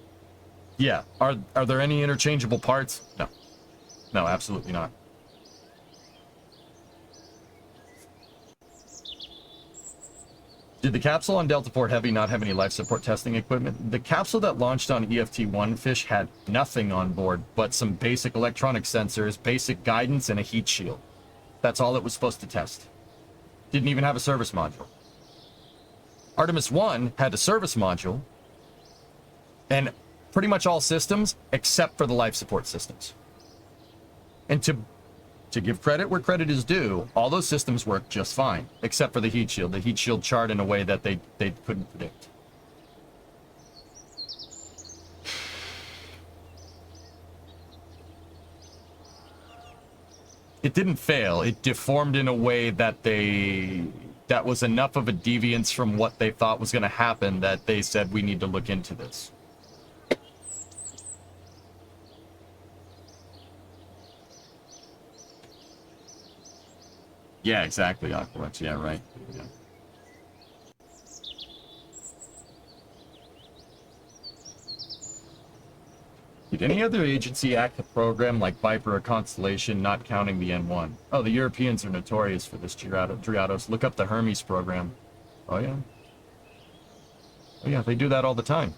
A: Yeah. Are there any interchangeable parts? No. No, absolutely not. Did the capsule on Delta Port Heavy not have any life support testing equipment? The capsule that launched on EFT-1 Fish had nothing on board but some basic electronic sensors, basic guidance, and a heat shield. That's all it was supposed to test. Didn't even have a service module. Artemis 1 had a service module and pretty much all systems except for the life support systems. And to give credit where credit is due, all those systems worked just fine, except for the heat shield. The heat shield charred in a way that they couldn't predict. It didn't fail. It deformed in a way that that was enough of a deviance from what they thought was going to happen that they said, we need to look into this. Yeah, exactly, Aqualex. Yeah, right. Yeah. Did any other agency act a program like Viper or Constellation, not counting the N1? Oh, the Europeans are notorious for this, Driados. Look up the Hermes program. Oh, yeah. Oh, yeah, they do that all the time.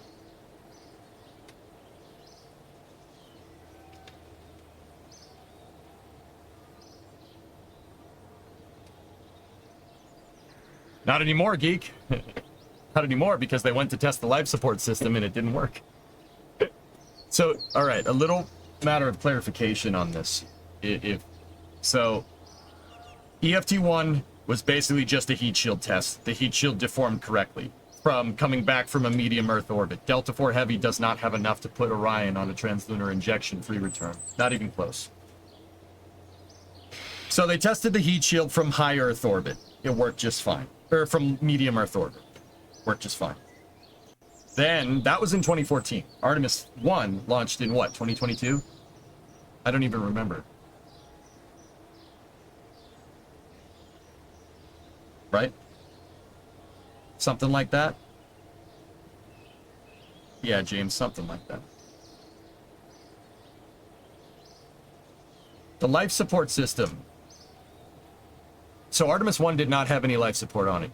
A: Not anymore, geek. Not anymore, because they went to test the life support system and it didn't work. So, all right, a little matter of clarification on this. So, EFT-1 was basically just a heat shield test. The heat shield deformed correctly from coming back from a medium Earth orbit. Delta IV Heavy does not have enough to put Orion on a translunar injection-free return. Not even close. So they tested the heat shield from high Earth orbit. It worked just fine. Or from medium Earth orbit. Worked just fine. Then, that was in 2014. Artemis 1 launched in what, 2022? I don't even remember. Right? Something like that? Yeah, James, something like that. The life support system. So Artemis 1 did not have any life support on it.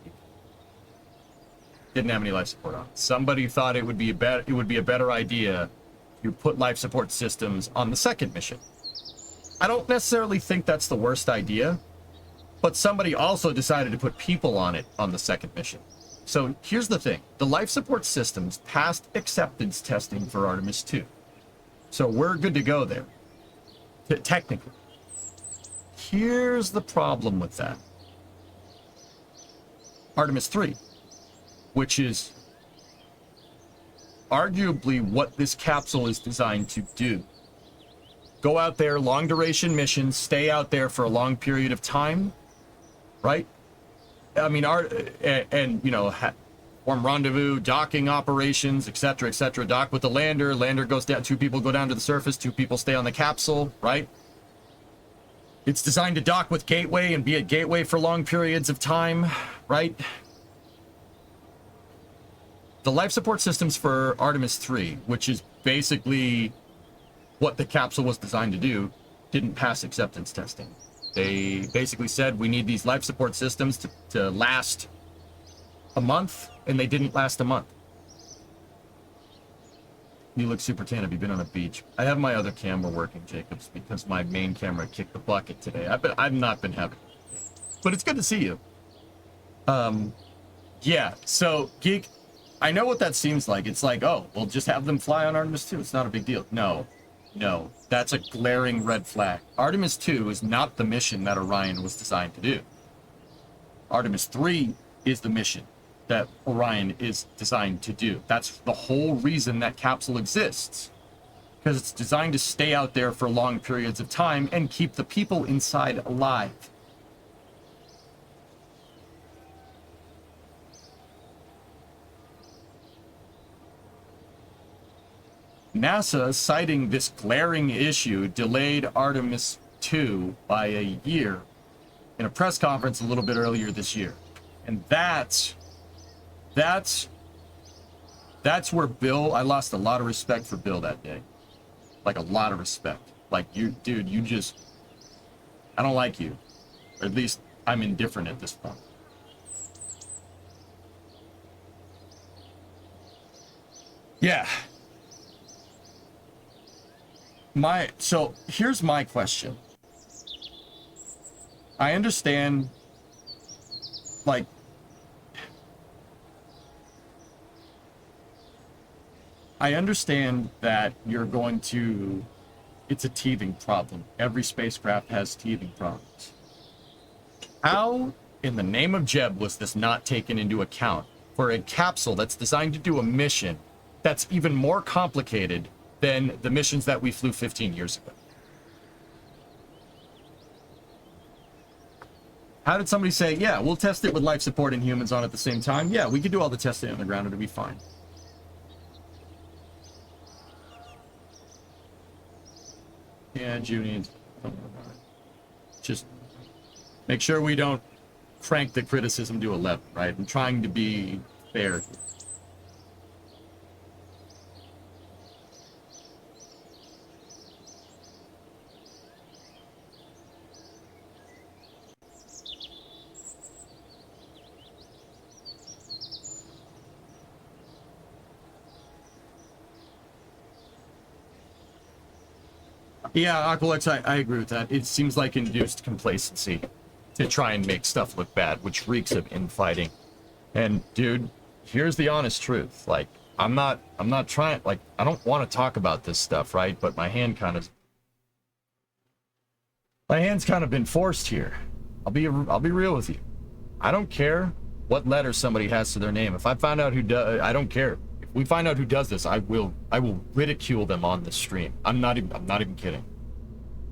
A: Didn't have any life support on it. Somebody thought it would be a better idea to put life support systems on the second mission. I don't necessarily think that's the worst idea, but somebody also decided to put people on it on the second mission. So here's the thing. The life support systems passed acceptance testing for Artemis 2. So we're good to go there. Technically. Here's the problem with that. Artemis 3, which is arguably what this capsule is designed to do. Go out there, long duration missions, stay out there for a long period of time, right? I mean, and you know, form rendezvous, docking operations, etc., etc. Dock with the lander. Lander goes down. 2 people go down to the surface. 2 people stay on the capsule, right? It's designed to dock with Gateway and be at Gateway for long periods of time, right? The life support systems for Artemis 3, which is basically what the capsule was designed to do, didn't pass acceptance testing. They basically said, we need these life support systems to last a month, and they didn't last a month. You look super tan. Have you been on a beach? I have my other camera working, Jacobs, because my main camera kicked the bucket today. I've not been having it. But it's good to see you. Yeah, so, Geek, I know what that seems like. It's like, oh, we'll just have them fly on Artemis 2. It's not a big deal. No, that's a glaring red flag. Artemis 2 is not the mission that Orion was designed to do. Artemis 3 is the mission that Orion is designed to do. That's the whole reason that capsule exists. Because it's designed to stay out there for long periods of time and keep the people inside alive. NASA, citing this glaring issue, delayed Artemis 2 by a year in a press conference a little bit earlier this year. And that's where Bill, I lost a lot of respect for Bill that day. Like, a lot of respect. Like, you, dude, you just, I don't like you. Or at least I'm indifferent at this point. Yeah. So here's my question. I understand, like, I understand that you're going to, it's a teething problem. Every spacecraft has teething problems. How in the name of Jeb was this not taken into account for a capsule that's designed to do a mission that's even more complicated than the missions that we flew 15 years ago? How did somebody say, yeah, we'll test it with life support and humans on at the same time? Yeah, we could do all the testing on the ground, it'll be fine. Yeah, Junie, just make sure we don't crank the criticism to 11, right? I'm trying to be fair. Yeah, Aqualex, I agree with that. It seems like induced complacency to try and make stuff look bad, which reeks of infighting. And dude, here's the honest truth. Like, I'm not trying, like, I don't want to talk about this stuff, right? But my hand's kind of been forced here. I'll be real with you. I don't care what letter somebody has to their name. If I find out who does, I don't care. If we find out who does this, I will ridicule them on the stream. I'm not even kidding.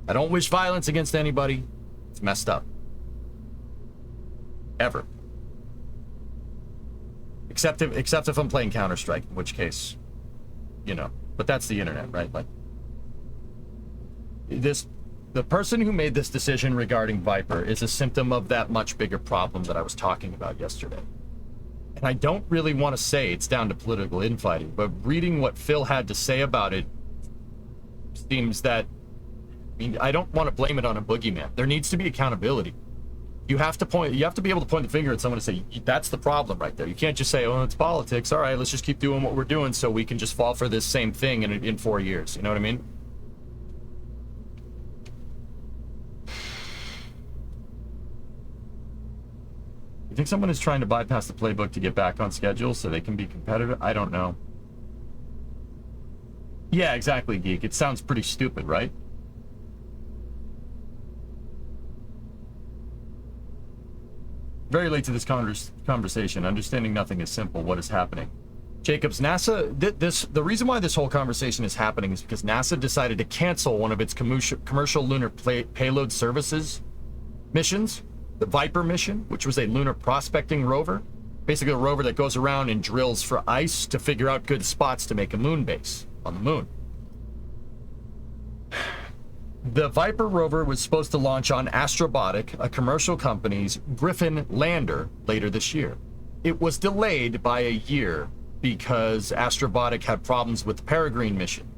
A: I don't wish violence against anybody. It's messed up. Ever. Except if I'm playing Counter-Strike, in which case, you know, but that's the internet, right? Like, the person who made this decision regarding Viper is a symptom of that much bigger problem that I was talking about yesterday. And I don't really want to say it's down to political infighting, but reading what Phil had to say about it seems that, I mean, I don't want to blame it on a boogeyman. There needs to be accountability. You have to be able to point the finger at someone and say, that's the problem right there. You can't just say, oh, it's politics. All right, let's just keep doing what we're doing so we can just fall for this same thing in 4 years. You know what I mean? You think someone is trying to bypass the playbook to get back on schedule so they can be competitive? I don't know. Yeah, exactly, Geek. It sounds pretty stupid, right? Very late to this conversation. Understanding nothing is simple. What is happening? Jacobs, NASA, the reason why this whole conversation is happening is because NASA decided to cancel one of its commercial lunar payload services missions. The Viper mission, which was a lunar prospecting rover, basically a rover that goes around and drills for ice to figure out good spots to make a moon base on the moon. The Viper rover was supposed to launch on Astrobotic, a commercial company's Griffin lander, later this year. It was delayed by a year because Astrobotic had problems with the Peregrine mission,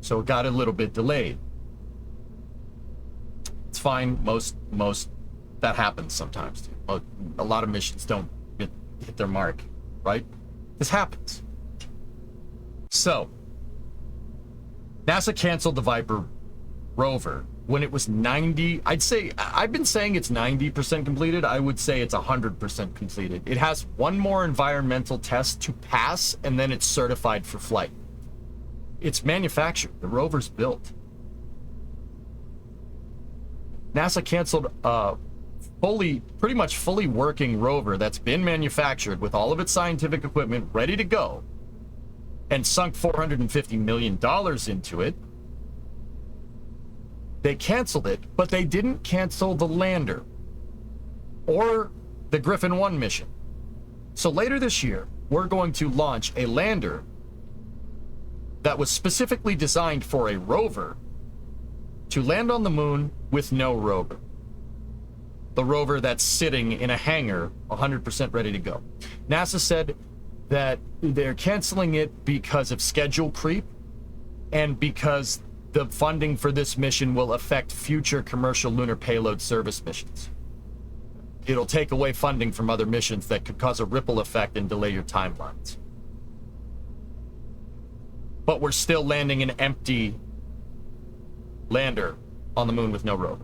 A: so it got a little bit delayed. It's fine. Most that happens sometimes too. A lot of missions don't hit their mark, right? This happens. So NASA canceled the Viper rover when it was 90, I've been saying it's 90% completed. I would say it's 100% completed. It has one more environmental test to pass, and then it's certified for flight. It's manufactured. The rover's built. NASA canceled a pretty much fully working rover that's been manufactured with all of its scientific equipment ready to go, and sunk $450 million into it. They canceled it, but they didn't cancel the lander or the Griffin 1 mission. So later this year, we're going to launch a lander that was specifically designed for a rover to land on the moon with no rover. The rover that's sitting in a hangar, 100% ready to go. NASA said that they're canceling it because of schedule creep and because the funding for this mission will affect future commercial lunar payload service missions. It'll take away funding from other missions that could cause a ripple effect and delay your timelines. But we're still landing an empty lander on the moon with no rover.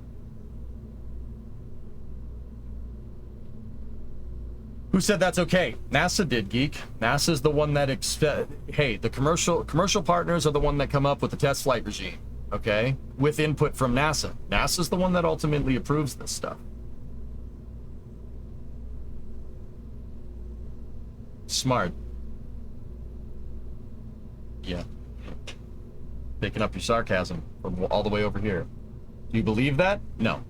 A: Who said that's okay? NASA did, geek. NASA's the one that hey, the commercial partners are the one that come up with the test flight regime, okay? With input from NASA. NASA's the one that ultimately approves this stuff. Smart. Yeah. Picking up your sarcasm from all the way over here. Do you believe that? No.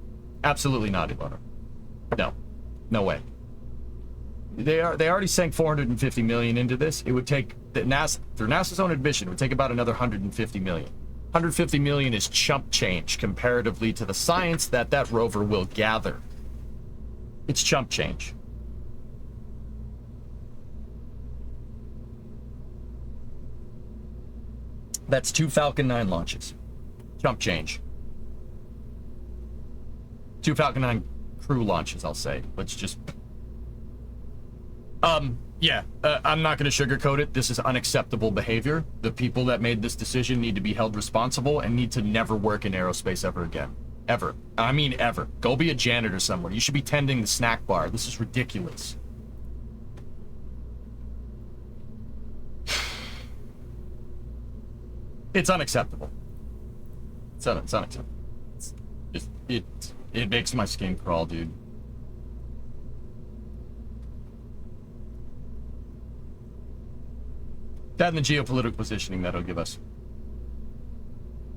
A: Absolutely not, Ilona. No. No way. They already sank $450 million into this. It would take through NASA's own admission, it would take about another $150 million. $150 million is chump change comparatively to the science that rover will gather. It's chump change. That's 2 Falcon 9 launches. Chump change. 2 Falcon 9 crew launches, I'll say. Let's just... yeah, I'm not going to sugarcoat it. This is unacceptable behavior. The people that made this decision need to be held responsible and need to never work in aerospace ever again. Ever. I mean, ever. Go be a janitor somewhere. You should be tending the snack bar. This is ridiculous. It's unacceptable. It's unacceptable. It makes my skin crawl, dude. That and the geopolitical positioning that'll give us.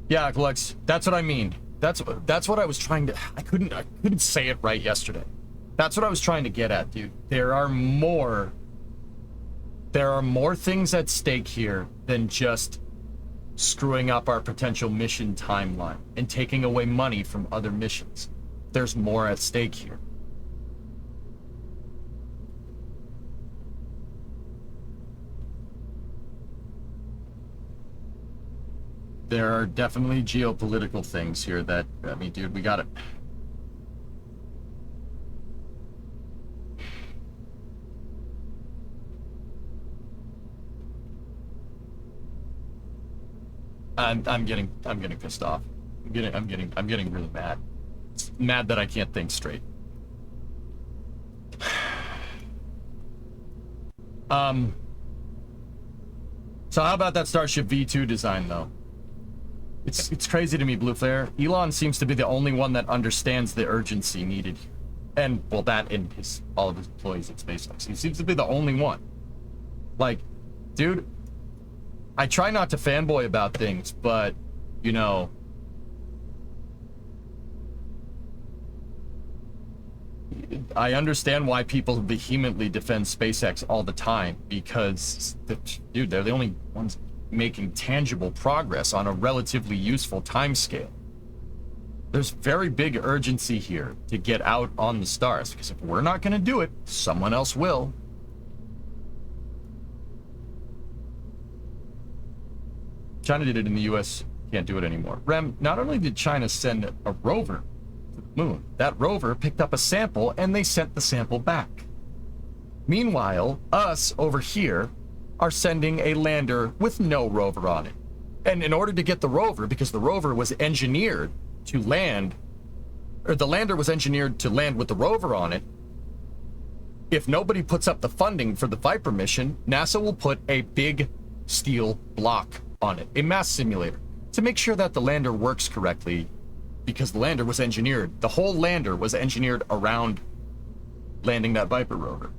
A: Yeah, Glugs, that's what I mean. That's what I was trying to... I couldn't say it right yesterday. That's what I was trying to get at, dude. There are more things at stake here than just screwing up our potential mission timeline and taking away money from other missions. There's more at stake here. There are definitely geopolitical things here that, I mean, dude, we got it. I'm getting pissed off. I'm getting really mad. Mad that I can't think straight. So how about that Starship V2 design though? It's crazy to me, Blue Flare. Elon seems to be the only one that understands the urgency needed here. And, well, that and all of his employees at SpaceX. He seems to be the only one. Like, dude, I try not to fanboy about things, but, you know... I understand why people vehemently defend SpaceX all the time, because, dude, they're the only ones making tangible progress on a relatively useful timescale. There's very big urgency here to get out on the stars, because if we're not going to do it, someone else will. China did it in the US, can't do it anymore. Rem, not only did China send a rover to the moon, that rover picked up a sample and they sent the sample back. Meanwhile, us over here are sending a lander with no rover on it. And in order to get the rover, because the rover was engineered to land, or the lander was engineered to land with the rover on it. If nobody puts up the funding for the Viper mission, NASA will put a big steel block on it, a mass simulator, to make sure that the lander works correctly, because the lander was engineered, the whole lander was engineered around landing that Viper rover.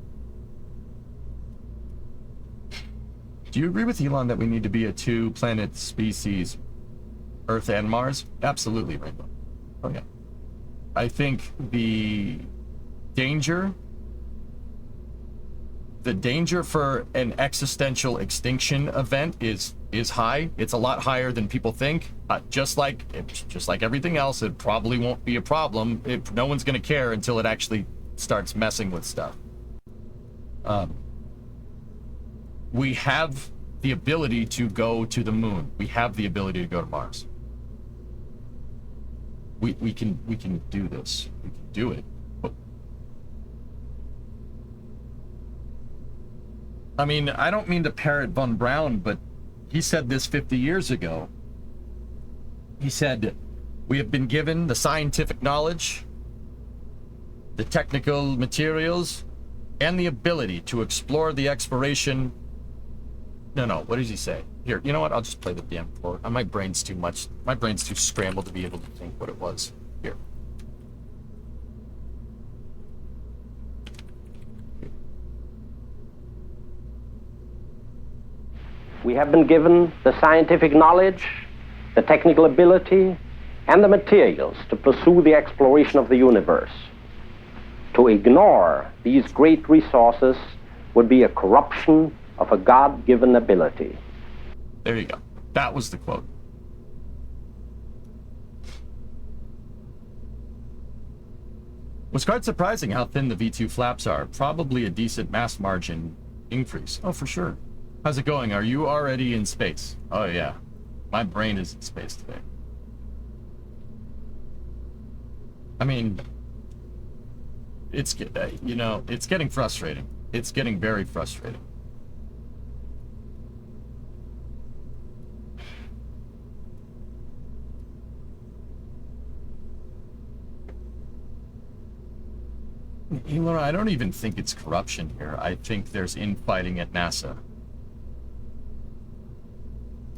A: Do you agree with Elon that we need to be a two-planet species, Earth and Mars? Absolutely, Rainbow. Oh, yeah. I think the danger for an existential extinction event is high. It's a lot higher than people think. Just like everything else, it probably won't be a problem. No one's going to care until it actually starts messing with stuff. We have the ability to go to the moon. We have the ability to go to Mars. We can do this. We can do it. I mean, I don't mean to parrot Von Braun, but he said this 50 years ago. He said, we have been given the scientific knowledge, the technical materials, and the ability to explore the exploration. No, what does he say? Here, you know what? I'll just play the damn quote. My brain's too scrambled to be able to think what it was. Here.
C: We have been given the scientific knowledge, the technical ability, and the materials to pursue the exploration of the universe. To ignore these great resources would be a corruption of a God-given ability.
A: There you go. That was the quote. It was quite surprising how thin the V2 flaps are. Probably a decent mass margin increase. Oh, for sure. How's it going? Are you already in space? Oh, yeah. My brain is in space today. I mean, it's getting frustrating. It's getting very frustrating. You know, I don't even think it's corruption here. I think there's infighting at NASA.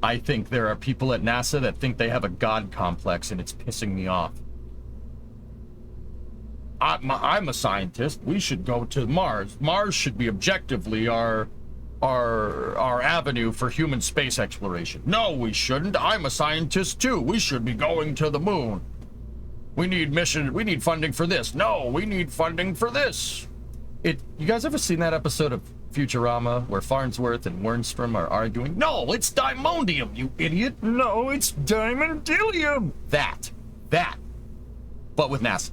A: I think there are people at NASA that think they have a god complex, and it's pissing me off. I'm a scientist. We should go to Mars. Mars should be objectively our avenue for human space exploration. No, we shouldn't. I'm a scientist too. We should be going to the moon. We need funding for this. No, we need funding for this. You guys ever seen that episode of Futurama where Farnsworth and Wernstrom are arguing? No, it's diamondium, you idiot. No, it's diamondylium. That. But with NASA.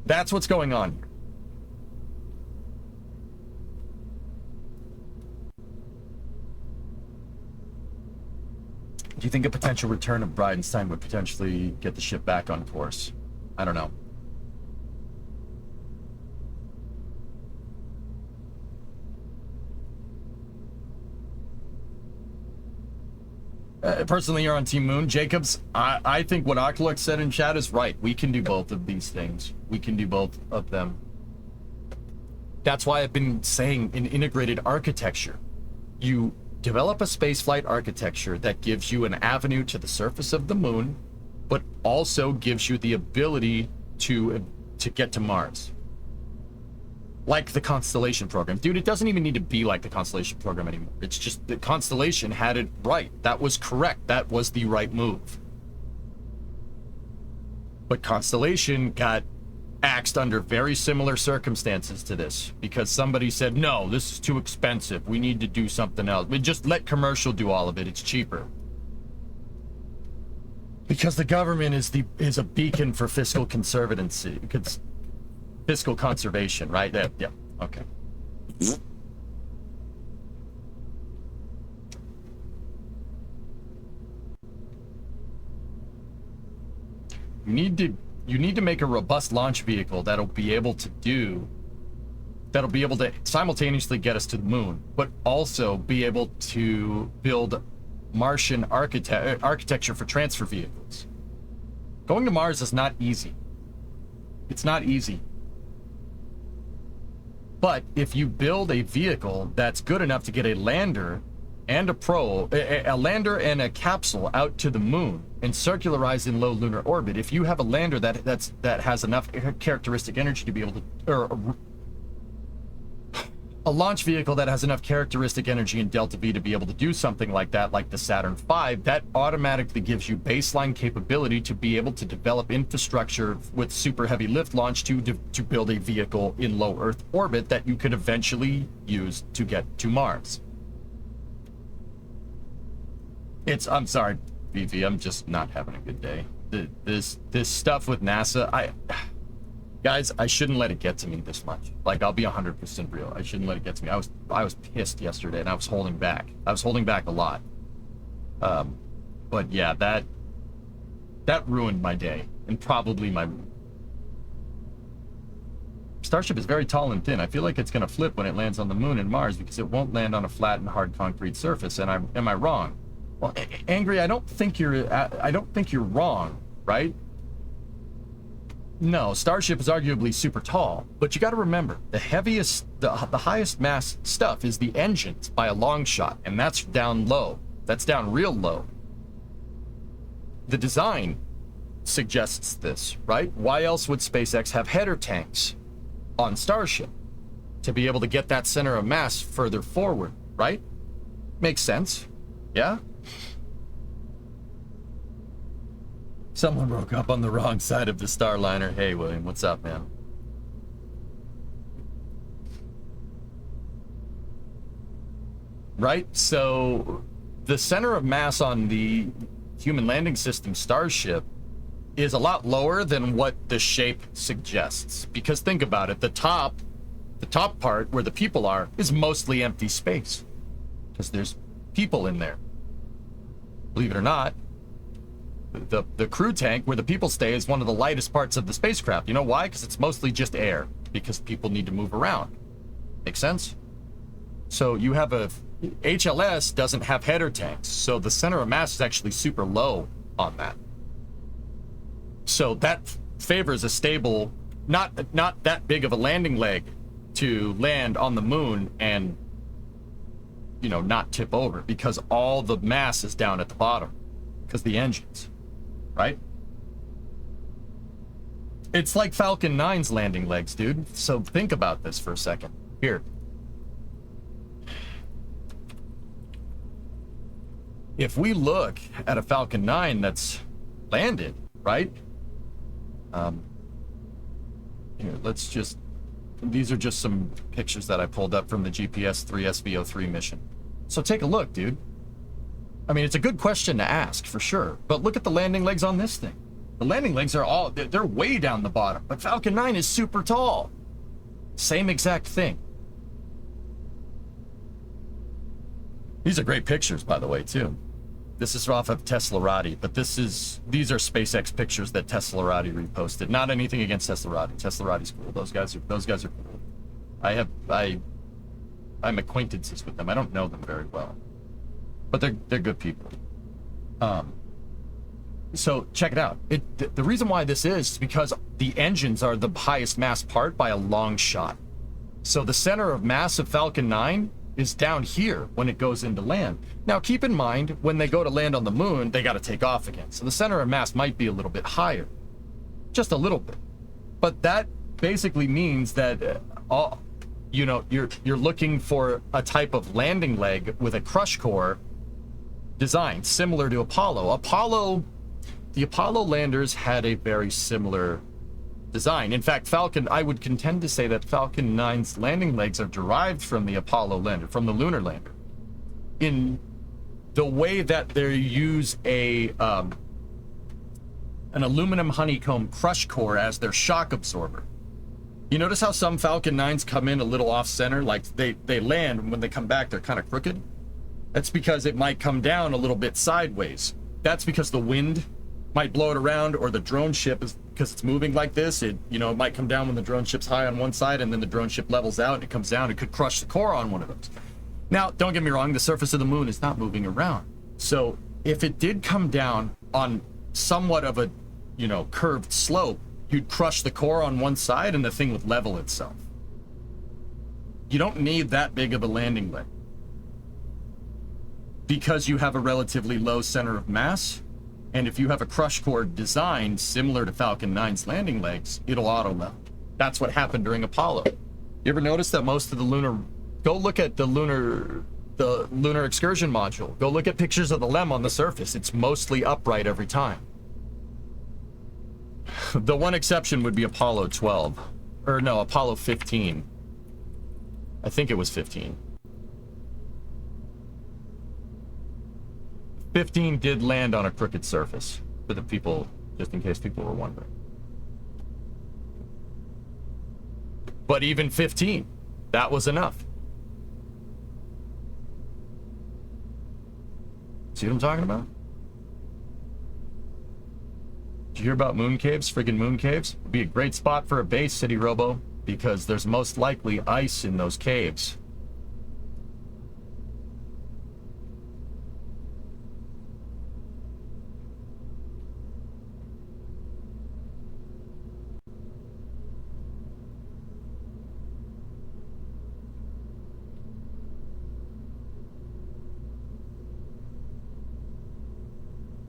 A: That's what's going on here. Do you think a potential return of Bridenstine would potentially get the ship back on course? I don't know. Personally, you're on Team Moon. Jacobs, I think what Oculus said in chat is right. We can do both of these things. We can do both of them. That's why I've been saying in integrated architecture, you develop a spaceflight architecture that gives you an avenue to the surface of the moon, but also gives you the ability to get to Mars. Like the Constellation program. Dude, it doesn't even need to be like the Constellation program anymore. It's just the Constellation had it right. That was correct. That was the right move. But Constellation got axed under very similar circumstances to this because somebody said, no, this is too expensive. We need to do something else. We just let commercial do all of it. It's cheaper. Because the government is a beacon for fiscal conservancy. Fiscal conservation, right? Yeah. Okay. You need to make a robust launch vehicle that'll be able to do that'll be able to simultaneously get us to the moon, but also be able to build Martian architecture for transfer vehicles. Going to Mars is not easy. It's not easy. But if you build a vehicle that's good enough to get a lander and a lander and a capsule out to the moon and circularize in low lunar orbit, if you have a lander that has enough characteristic energy to be able to, or a launch vehicle that has enough characteristic energy in delta V to be able to do something like that, like the Saturn V, that automatically gives you baseline capability to be able to develop infrastructure with super heavy lift launch to build a vehicle in low Earth orbit that you could eventually use to get to Mars. I'm sorry, VV, I'm just not having a good day. This stuff with NASA, guys, I shouldn't let it get to me this much. Like, I'll be 100% real. I shouldn't let it get to me. I was pissed yesterday, and I was holding back. I was holding back a lot. But yeah, that ruined my day, and probably my... Starship is very tall and thin. I feel like it's going to flip when it lands on the moon and Mars because it won't land on a flat and hard concrete surface. And am I wrong? Well, Angry, I don't think you're wrong, right? No, Starship is arguably super tall, but you got to remember, the highest mass stuff is the engines by a long shot, and that's down low. That's down real low. The design suggests this, right? Why else would SpaceX have header tanks on Starship? To be able to get that center of mass further forward, right? Makes sense. Yeah? Someone woke up on the wrong side of the Starliner. Hey, William, what's up, man? Right? So, the center of mass on the human landing system Starship is a lot lower than what the shape suggests. Because think about it, the top part where the people are is mostly empty space. Because there's people in there. Believe it or not, the crew tank where the people stay is one of the lightest parts of the spacecraft. You know why? Because it's mostly just air. Because people need to move around. Make sense? So you have HLS doesn't have header tanks, so the center of mass is actually super low on that. So that favors a stable, not that big of a landing leg to land on the moon and, you know, not tip over, because all the mass is down at the bottom because the engines, right? It's like Falcon 9's landing legs, dude. So think about this for a second. Here. If we look at a Falcon 9 that's landed, right? Here, let's just... These are just some pictures that I pulled up from the GPS-3 SVO3 mission. So take a look, dude. I mean, it's a good question to ask, for sure. But look at the landing legs on this thing. The landing legs are all... They're way down the bottom. But Falcon 9 is super tall. Same exact thing. These are great pictures, by the way, too. This is off of Teslarati, but these are SpaceX pictures that Teslarati reposted. Not anything against Teslarati. Teslarati's cool. Those guys are cool. I'm acquaintances with them. I don't know them very well, but they're good people. So check it out. The reason why this is because the engines are the highest mass part by a long shot. So the center of mass of Falcon 9 is down here when it goes into land. Now keep in mind, when they go to land on the moon, they got to take off again. So the center of mass might be a little bit higher. Just a little bit. But that basically means that you're looking for a type of landing leg with a crush core design similar to Apollo. The Apollo landers had a very similar design. In fact, I would contend to say that Falcon 9's landing legs are derived from the Apollo lander, from the lunar lander, in the way that they use an aluminum honeycomb crush core as their shock absorber. You notice how some Falcon 9s come in a little off center, like they land, and when they come back they're kind of crooked? That's because it might come down a little bit sideways. That's because the wind might blow it around, or the drone ship is because it's moving like this, it might come down when the drone ship's high on one side, and then the drone ship levels out and it comes down. It could crush the core on one of those. Now, don't get me wrong, the surface of the moon is not moving around. So if it did come down on somewhat of a, curved slope, you'd crush the core on one side and the thing would level itself. You don't need that big of a landing leg. Because you have a relatively low center of mass, and if you have a crush core designed similar to Falcon 9's landing legs, it'll auto-level. That's what happened during Apollo. You ever notice that most of the lunar... Go look at the lunar excursion module. Go look at pictures of the LEM on the surface. It's mostly upright every time. The one exception would be Apollo 12. Or no, Apollo 15. I think it was 15. 15 did land on a crooked surface, for the people, just in case people were wondering. But even 15, that was enough. See what I'm talking about? Did you hear about moon caves? Friggin' moon caves? Would be a great spot for a base, City Robo, because there's most likely ice in those caves.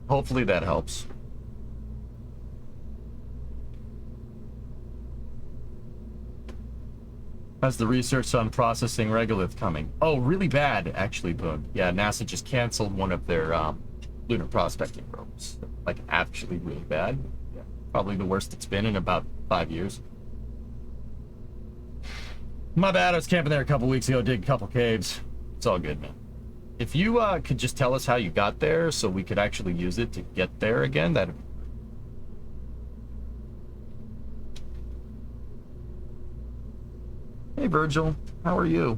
A: Hopefully that helps. How's the research on processing regolith coming? Oh, really bad, actually, Boone. Yeah, NASA just canceled one of their lunar prospecting probes. Like, actually really bad. Yeah, probably the worst it's been in about 5 years. My bad, I was camping there a couple weeks ago, dig a couple caves. It's all good, man. If you could just tell us how you got there so we could actually use it to get there again, that'd be... Hey, Virgil. How are you?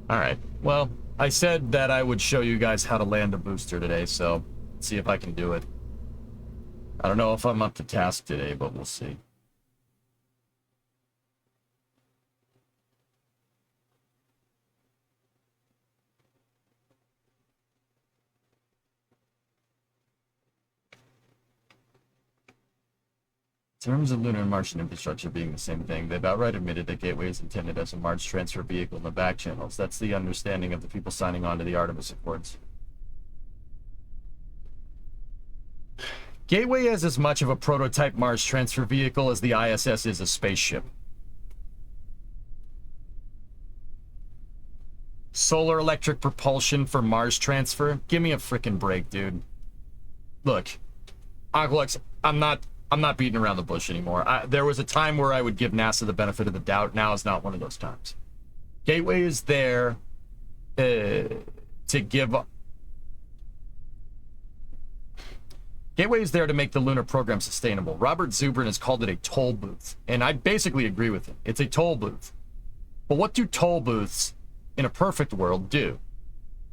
A: Alright, well, I said that I would show you guys how to land a booster today, so let's see if I can do it. I don't know if I'm up to task today, but we'll see. In terms of lunar and Martian infrastructure being the same thing, they've outright admitted that Gateway is intended as a Mars transfer vehicle in the back channels. That's the understanding of the people signing on to the Artemis Accords. Gateway is as much of a prototype Mars transfer vehicle as the ISS is a spaceship. Solar electric propulsion for Mars transfer? Give me a frickin' break, dude. Look, Aqualex, I'm not beating around the bush anymore. There was a time where I would give NASA the benefit of the doubt. Now is not one of those times. Gateway is there to give... Gateway is there to make the lunar program sustainable. Robert Zubrin has called it a toll booth, and I basically agree with him. It's a toll booth. But what do toll booths, in a perfect world, do?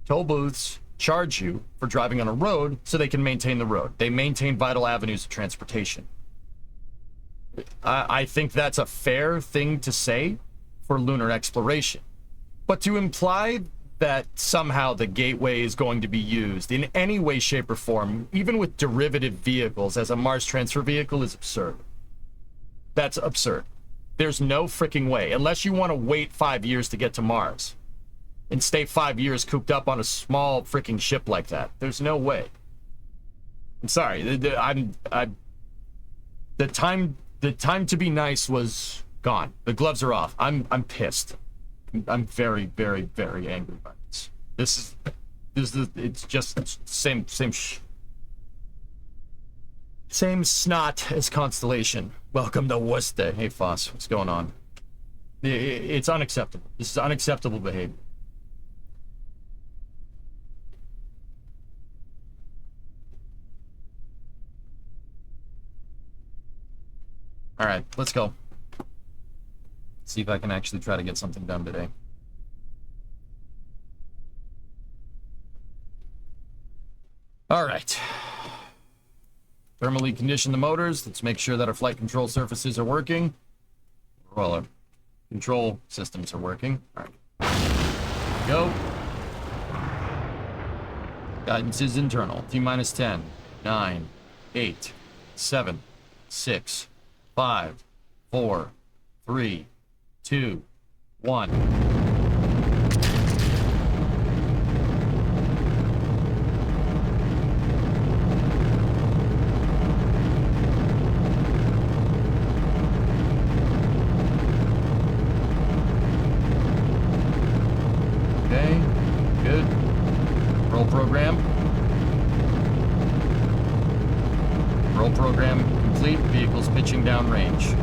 A: Toll booths charge you for driving on a road so they can maintain the road. They maintain vital avenues of transportation. I think that's a fair thing to say for lunar exploration. But to imply that somehow the Gateway is going to be used in any way, shape, or form, even with derivative vehicles, as a Mars transfer vehicle is absurd. That's absurd. There's no freaking way, unless you want to wait 5 years to get to Mars and stay 5 years cooped up on a small freaking ship like that. There's no way. I'm sorry. The time to be nice was gone. The gloves are off. I'm pissed. I'm very, very, very angry by this. This is it's just same snot as Constellation. Welcome to Worcester. Hey, Foss, what's going on? It's unacceptable. This is unacceptable behavior. Alright, let's go. See if I can actually try to get something done today. Alright. Thermally condition the motors. Let's make sure that our flight control surfaces are working. Well, our control systems are working. Alright. Go. Guidance is internal. T-minus 10, 9, 8, 7, 6, 5, 4, 3, 2, 1. Okay, good. Roll program. Roll program complete. Vehicles pitching downrange.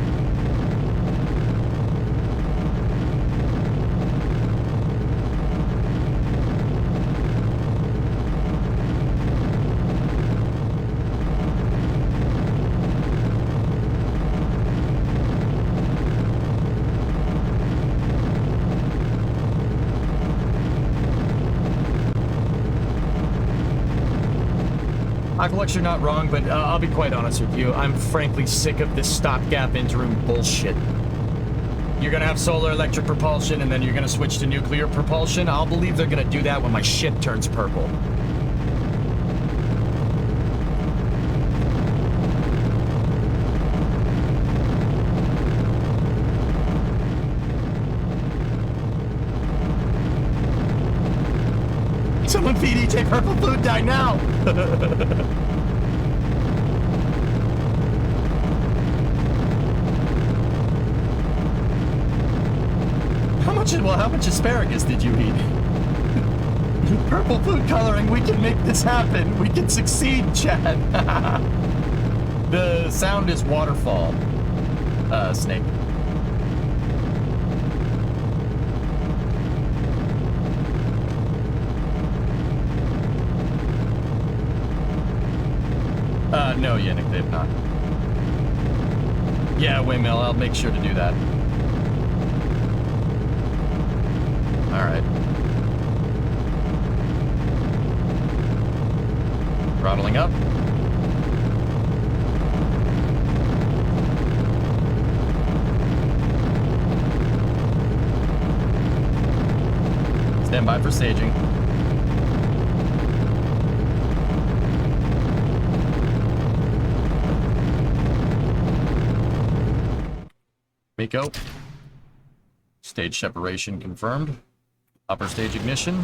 A: Aqualux, you're not wrong, but I'll be quite honest with you. I'm frankly sick of this stopgap interim bullshit. You're gonna have solar electric propulsion, and then you're gonna switch to nuclear propulsion. I'll believe they're gonna do that when my shit turns purple. Someone feed EJ purple food dye now! How much asparagus did you eat? Purple food coloring, we can make this happen. We can succeed, Chad. The sound is waterfall, Snake. No, Yannick, they've not. Yeah, Waymill, I'll make sure to do that. Alright. Throttling up. Stand by for staging. Miko. Stage separation confirmed. Upper stage ignition.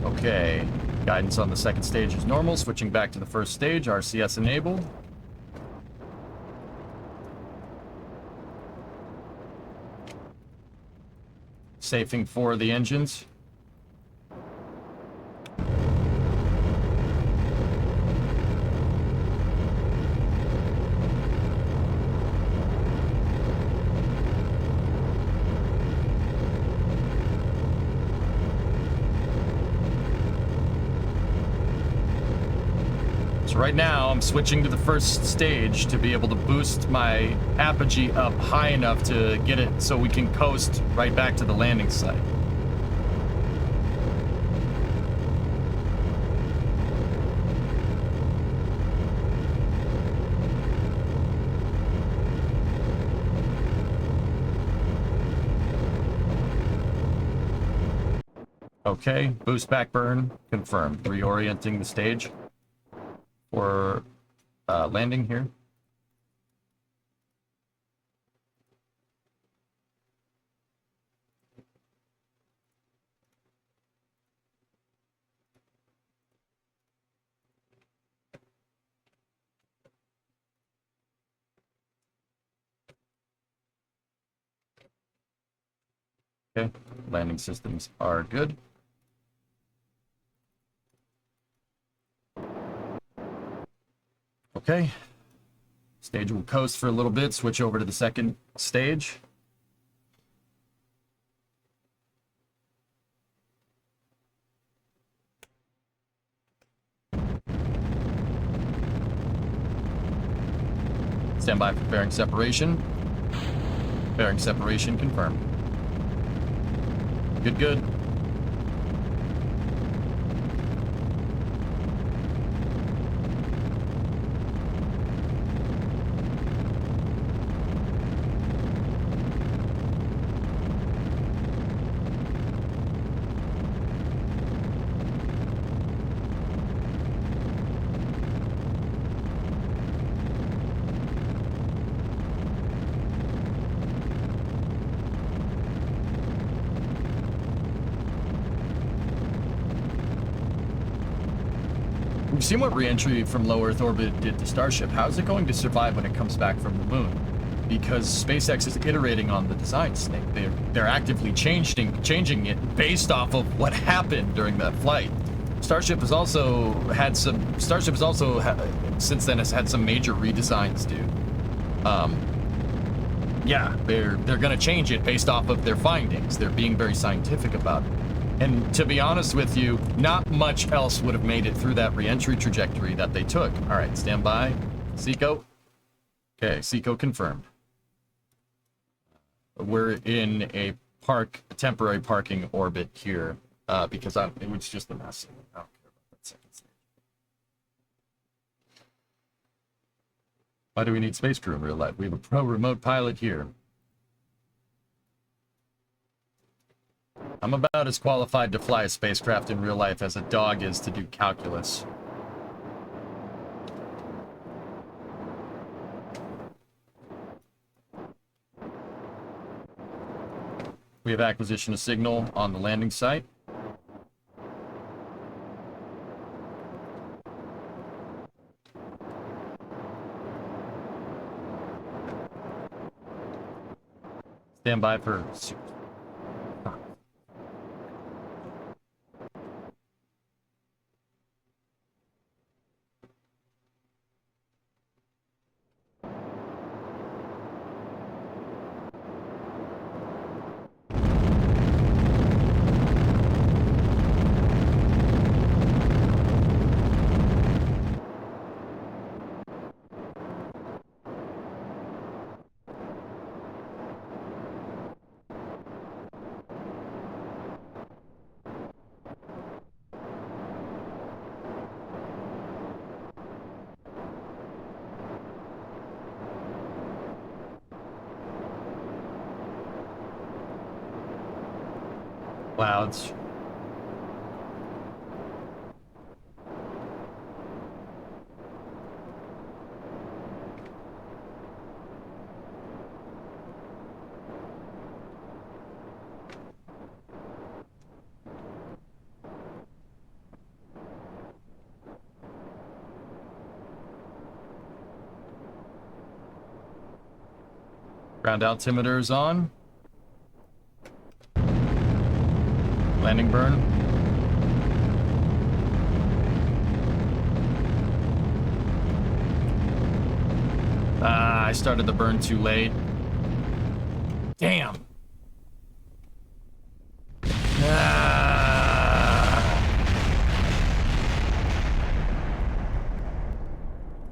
A: Okay. Guidance on the second stage is normal. Switching back to the first stage. RCS enabled. Safing for the engines. So right now, I'm switching to the first stage to be able to boost my apogee up high enough to get it so we can coast right back to the landing site. Okay, boost back burn confirmed. Reorienting the stage for landing here. Okay, landing systems are good. Okay, stage will coast for a little bit, switch over to the second stage. Stand by for bearing separation. Bearing separation confirmed. Good, good. We've seen what re-entry from low Earth orbit did to Starship. How is it going to survive when it comes back from the moon? Because SpaceX is iterating on the design snake. They're actively changing it based off of what happened during that flight. Starship has also since then has had some major redesigns too. Yeah, they're gonna change it based off of their findings. They're being very scientific about it. And to be honest with you, not much else would have made it through that re-entry trajectory that they took. All right, stand by. Seco. Okay, Seco confirmed. We're in a temporary parking orbit here because it was just a mess. I don't care about that second stage. Why do we need space crew in real life? We have a pro remote pilot here. I'm about as qualified to fly a spacecraft in real life as a dog is to do calculus. We have acquisition of signal on the landing site. Stand by for... clouds. Ground altimeter is on. Landing burn. I started the burn too late. Damn.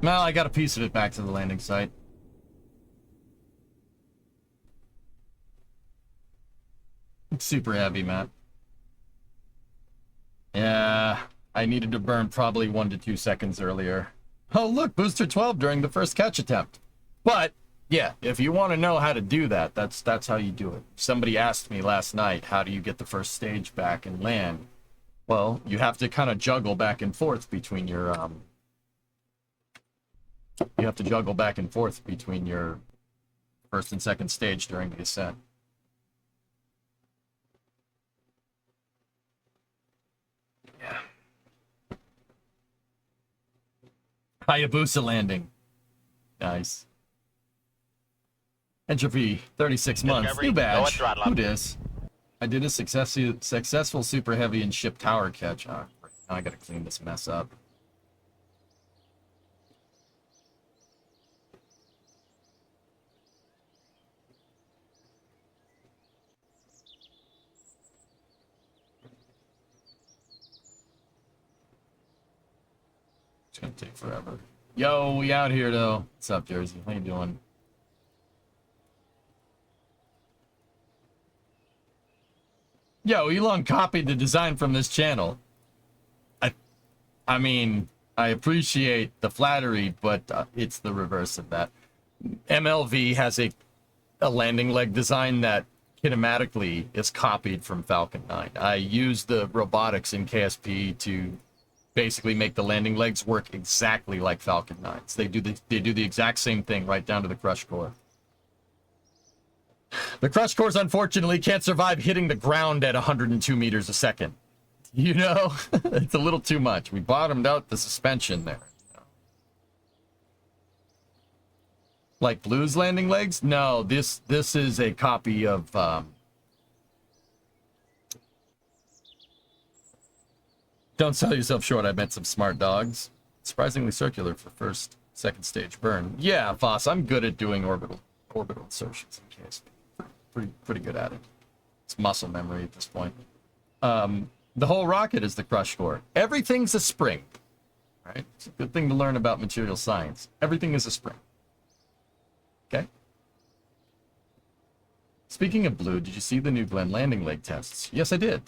A: Well, I got a piece of it back to the landing site. It's super heavy, Matt. Yeah, I needed to burn probably 1 to 2 seconds earlier. Oh, look, booster 12 during the first catch attempt. But, yeah, if you want to know how to do that, that's how you do it. Somebody asked me last night, how do you get the first stage back and land? Well, you have to kind of juggle back and forth between your, you have to juggle back and forth between your first and second stage during the ascent. Yeah. Hayabusa landing. Nice. Entropy, 36 months.
B: Discovery,
A: New badge.
B: go at throttle up.
A: Who dis? I did a successful super heavy and ship tower catch. Oh, now I gotta clean this mess up. It's gonna take forever. Yo, we out here though. What's up, Jersey? How you doing? Yo, Elon copied the design from this channel. I mean, I appreciate the flattery, but it's the reverse of that. MLV has a landing leg design that kinematically is copied from Falcon 9. I use the robotics in KSP to basically make the landing legs work exactly like Falcon 9s. They do the exact same thing right down to the crush core. The crush cores unfortunately can't survive hitting the ground at 102 meters a second. You know, it's a little too much. We bottomed out the suspension there. Like Blue's landing legs? No, this is a copy of Don't sell yourself short. I met some smart dogs. Surprisingly circular for second stage burn. Yeah, Voss, I'm good at doing orbital insertions in KSP. Pretty good at it. It's muscle memory at this point. The whole rocket is the crush core. Everything's a spring. Right? It's a good thing to learn about material science. Everything is a spring. Okay? Speaking of Blue, did you see the new Glen landing leg tests? Yes, I did.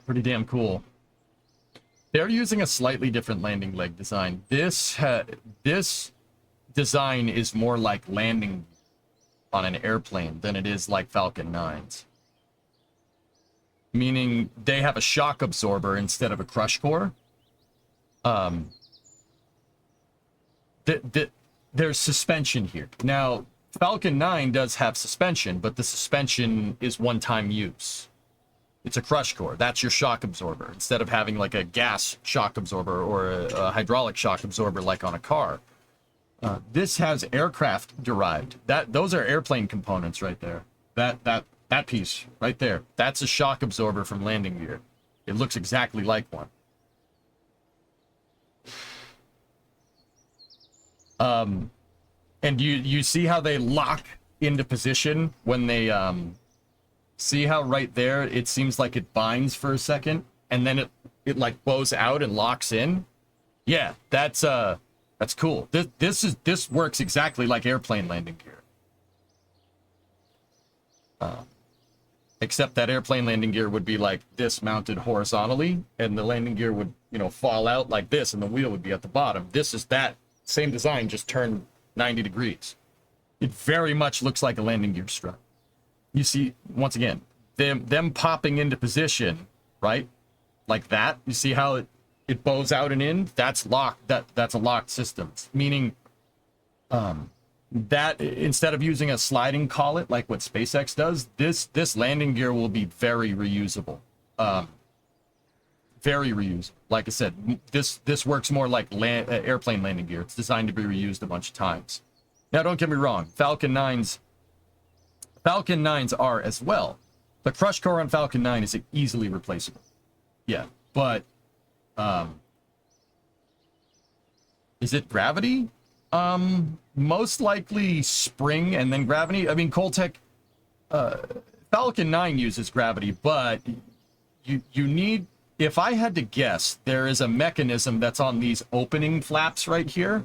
A: Pretty damn cool. They're using a slightly different landing leg design. This design is more like landing on an airplane than it is like Falcon 9s. Meaning they have a shock absorber instead of a crush core. There's suspension here. Now, Falcon 9 does have suspension, but the suspension is one-time use. It's a crush core. That's your shock absorber. Instead of having like a gas shock absorber or a hydraulic shock absorber like on a car. This has aircraft derived. Those are airplane components right there. That piece right there. That's a shock absorber from landing gear. It looks exactly like one. And you see how they lock into position when they see how right there it seems like it binds for a second and then it like bows out and locks in. Yeah, that's cool. This works exactly like airplane landing gear. Except that airplane landing gear would be like this mounted horizontally and the landing gear would, you know, fall out like this and the wheel would be at the bottom. This is that same design just turned 90 degrees. It very much looks like a landing gear strut. You see, once again, them popping into position, right? Like that. You see how it bows out and in? That's locked. That's a locked system. Meaning that instead of using a sliding collet like what SpaceX does, this landing gear will be very reusable. Very reusable. Like I said, this works more like airplane landing gear. It's designed to be reused a bunch of times. Now, don't get me wrong. Falcon 9s are as well. The crush core on Falcon 9 is easily replaceable. Yeah, but is it gravity? Most likely spring and then gravity. I mean, Coltech, Falcon 9 uses gravity, but you need, if I had to guess, there is a mechanism that's on these opening flaps right here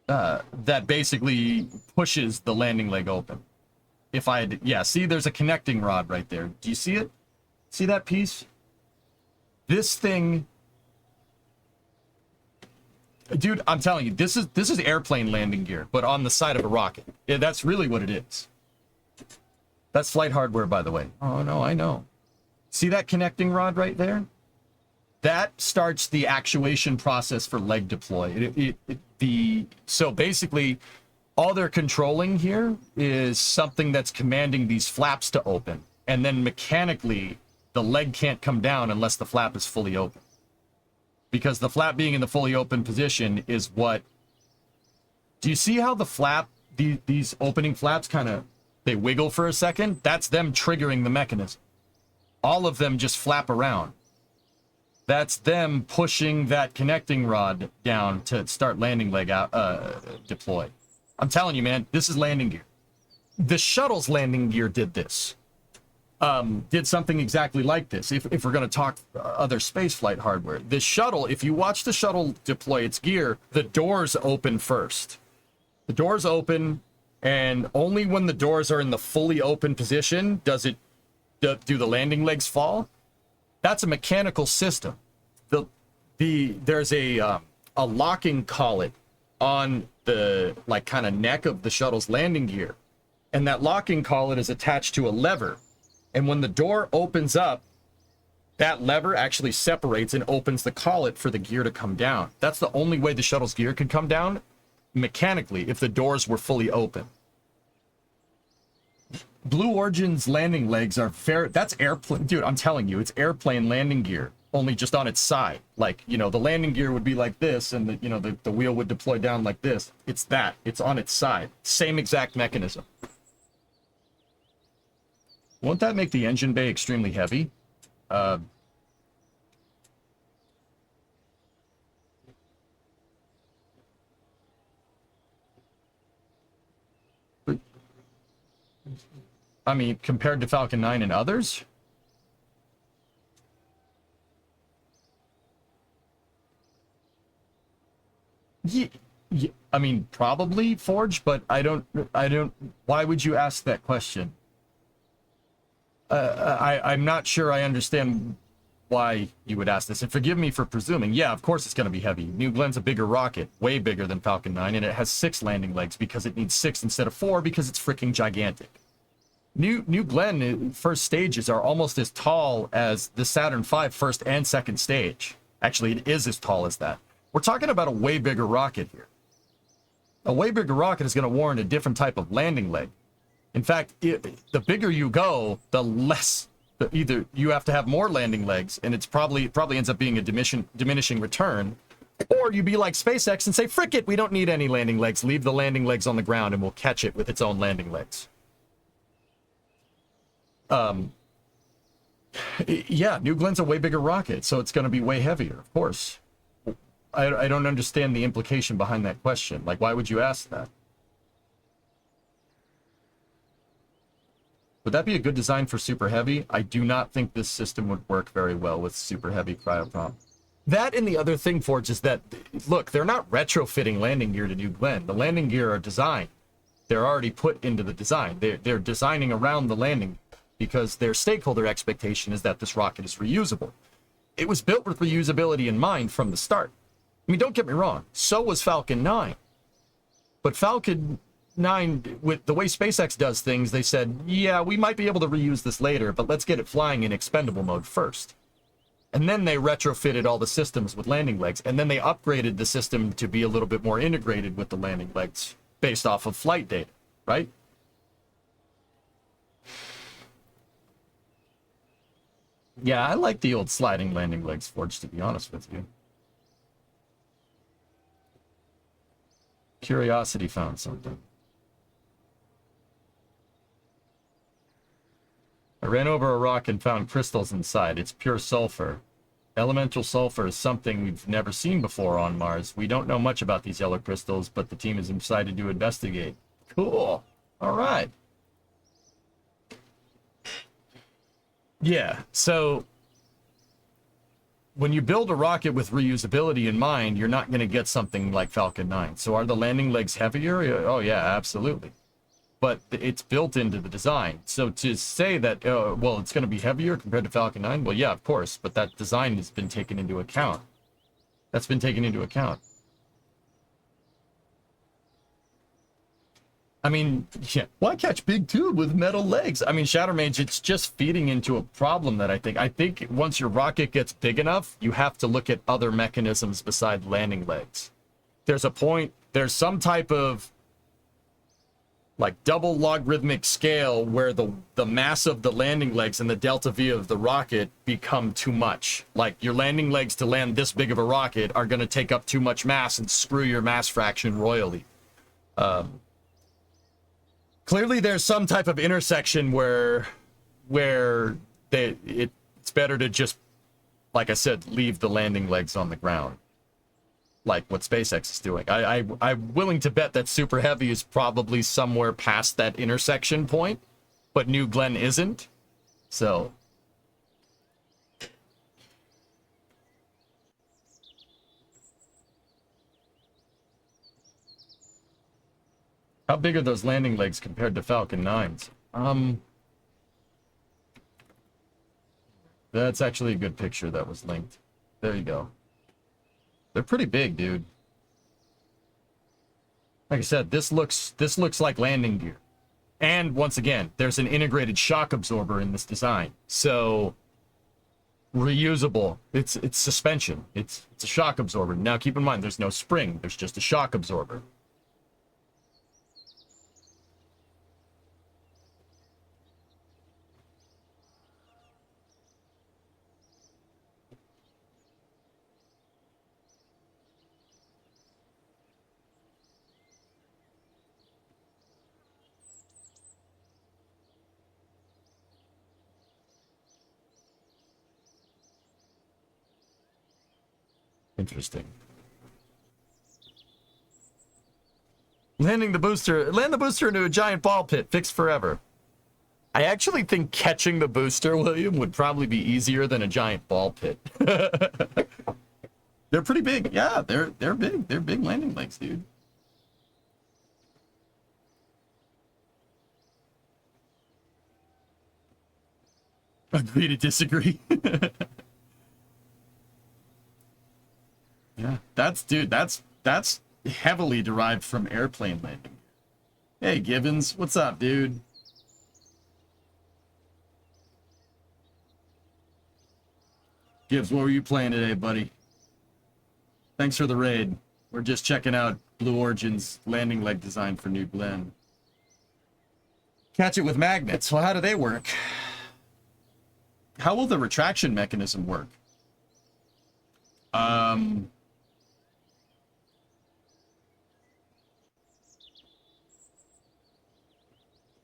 A: that basically pushes the landing leg open. If I had, yeah, see, there's a connecting rod right there. Do you see it? See that piece? This thing, dude, I'm telling you, this is airplane landing gear, but on the side of a rocket. Yeah, that's really what it is. That's flight hardware, by the way. Oh no, I know. See that connecting rod right there? That starts the actuation process for leg deploy. So basically, all they're controlling here is something that's commanding these flaps to open. And then mechanically, the leg can't come down unless the flap is fully open. Because the flap being in the fully open position is what... Do you see how the flap, these opening flaps kind of, they wiggle for a second? That's them triggering the mechanism. All of them just flap around. That's them pushing that connecting rod down to start landing leg out deploy. I'm telling you, man, this is landing gear. The shuttle's landing gear did this. Did something exactly like this. If we're going to talk other spaceflight hardware, the shuttle, if you watch the shuttle deploy its gear, the doors open first. The doors open, and only when the doors are in the fully open position do the landing legs fall. That's a mechanical system. There's a locking collet on the kind of neck of the shuttle's landing gear, and that locking collet is attached to a lever. And when the door opens up, that lever actually separates and opens the collet for the gear to come down. That's the only way the shuttle's gear could come down mechanically if the doors were fully open. Blue Origin's landing legs are that's airplane, dude, I'm telling you, it's airplane landing gear, only just on its side. Like, the landing gear would be like this, and the wheel would deploy down like this. It's that. It's on its side. Same exact mechanism. Won't that make the engine bay extremely heavy? But, I mean, compared to Falcon 9 and others? Yeah, I mean, probably, Forge, but I don't, why would you ask that question? I'm not sure I understand why you would ask this, and forgive me for presuming. Yeah, of course it's going to be heavy. New Glenn's a bigger rocket, way bigger than Falcon 9, and it has 6 landing legs because it needs 6 instead of 4 because it's freaking gigantic. New Glenn first stages are almost as tall as the Saturn V first and second stage. Actually, it is as tall as that. We're talking about a way bigger rocket here. A way bigger rocket is going to warrant a different type of landing leg. In fact, the bigger you go, the less, either you have to have more landing legs, and it's probably ends up being a diminishing return, or you be like SpaceX and say, frick it, we don't need any landing legs. Leave the landing legs on the ground, and we'll catch it with its own landing legs. Yeah, New Glenn's a way bigger rocket, so it's going to be way heavier, of course. I don't understand the implication behind that question. Like, why would you ask that? Would that be a good design for Super Heavy? I do not think this system would work very well with Super Heavy cryoprop. That and the other thing, Forge, is that, look, they're not retrofitting landing gear to New Glenn. The landing gear are designed. They're already put into the design. They're designing around the landing because their stakeholder expectation is that this rocket is reusable. It was built with reusability in mind from the start. I mean, don't get me wrong, so was Falcon 9. But Falcon 9, with the way SpaceX does things, they said, yeah, we might be able to reuse this later, but let's get it flying in expendable mode first. And then they retrofitted all the systems with landing legs, and then they upgraded the system to be a little bit more integrated with the landing legs based off of flight data, right? Yeah, I like the old sliding landing legs, Forge, to be honest with you. Curiosity found something. I ran over a rock and found crystals inside. It's pure sulfur. Elemental sulfur is something we've never seen before on Mars. We don't know much about these yellow crystals, but the team is excited to investigate. Cool. All right. Yeah, so when you build a rocket with reusability in mind, you're not going to get something like Falcon 9. So are the landing legs heavier? Oh, yeah, absolutely. But it's built into the design. So to say that, well, it's going to be heavier compared to Falcon 9, well, yeah, of course. But that design has been taken into account. That's been taken into account. I mean, yeah, why catch big tube with metal legs? I mean, Shattermage, it's just feeding into a problem that I think once your rocket gets big enough, you have to look at other mechanisms besides landing legs. There's a point, there's some type of like double logarithmic scale where the mass of the landing legs and the delta V of the rocket become too much. Like your landing legs to land this big of a rocket are going to take up too much mass and screw your mass fraction royally. Clearly, there's some type of intersection where it's better to just like I said, leave the landing legs on the ground, like what SpaceX is doing. I'm willing to bet that Super Heavy is probably somewhere past that intersection point, but New Glenn isn't. So how big are those landing legs compared to Falcon 9s? That's actually a good picture that was linked. There you go. They're pretty big, dude. Like I said, this looks like landing gear. And once again, there's an integrated shock absorber in this design. So reusable. It's suspension. It's a shock absorber. Now keep in mind there's no spring, there's just a shock absorber. Interesting. Land the booster into a giant ball pit, fixed forever. I actually think catching the booster, William, would probably be easier than a giant ball pit. They're pretty big. Yeah, they're big. They're big landing legs, dude. Agree to disagree. Yeah, that's heavily derived from airplane landing. Hey, Gibbons, what's up, dude? Gibbs, what were you playing today, buddy? Thanks for the raid. We're just checking out Blue Origin's landing leg design for New Glenn. Catch it with magnets. Well, how do they work? How will the retraction mechanism work?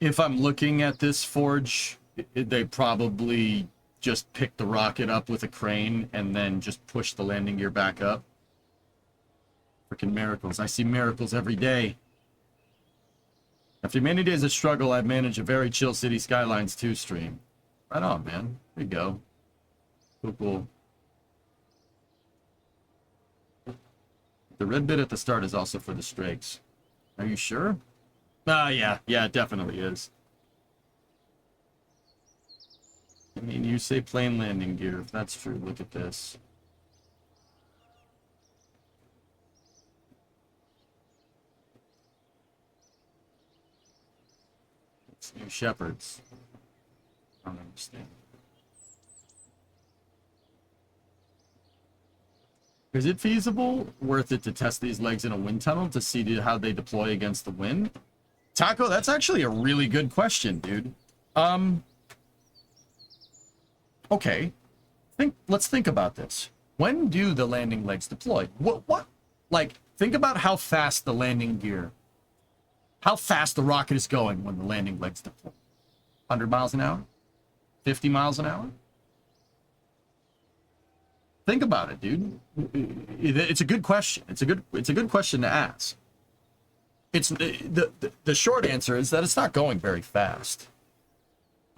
A: If I'm looking at this forge, they probably just pick the rocket up with a crane and then just push the landing gear back up. Freaking miracles. I see miracles every day. After many days of struggle, I've managed a very chill City Skylines 2 stream. Right on, man. There you go. Cool, cool. The red bit at the start is also for the strakes. Are you sure? Yeah, it definitely is. I mean, you say plane landing gear. If that's true, look at this. It's New Shepherds. I don't understand. Is it feasible, worth it to test these legs in a wind tunnel to see how they deploy against the wind? Taco, that's actually a really good question, dude. Okay. Let's think about this. When do the landing legs deploy? What? Like, think about how fast the landing gear, how fast the rocket is going when the landing legs deploy. 100 miles an hour? 50 miles an hour? Think about it, dude. It's a good question. It's a good question to ask. It's the short answer is that it's not going very fast.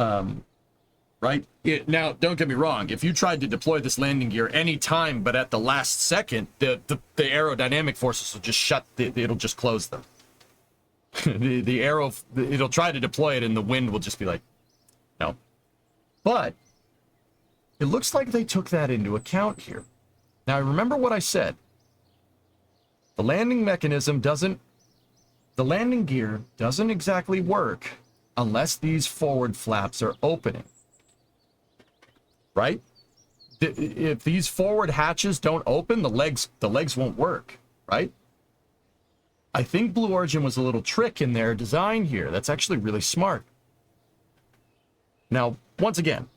A: Right? Now, don't get me wrong. If you tried to deploy this landing gear any time, but at the last second, the aerodynamic forces will just it'll just close them. the arrow, it'll try to deploy it, and the wind will just be like, no. But it looks like they took that into account here. Now, remember what I said. The landing gear doesn't exactly work unless these forward flaps are opening. Right? If these forward hatches don't open, the legs won't work, right? I think Blue Origin was a little trick in their design here. That's actually really smart. Now, once again,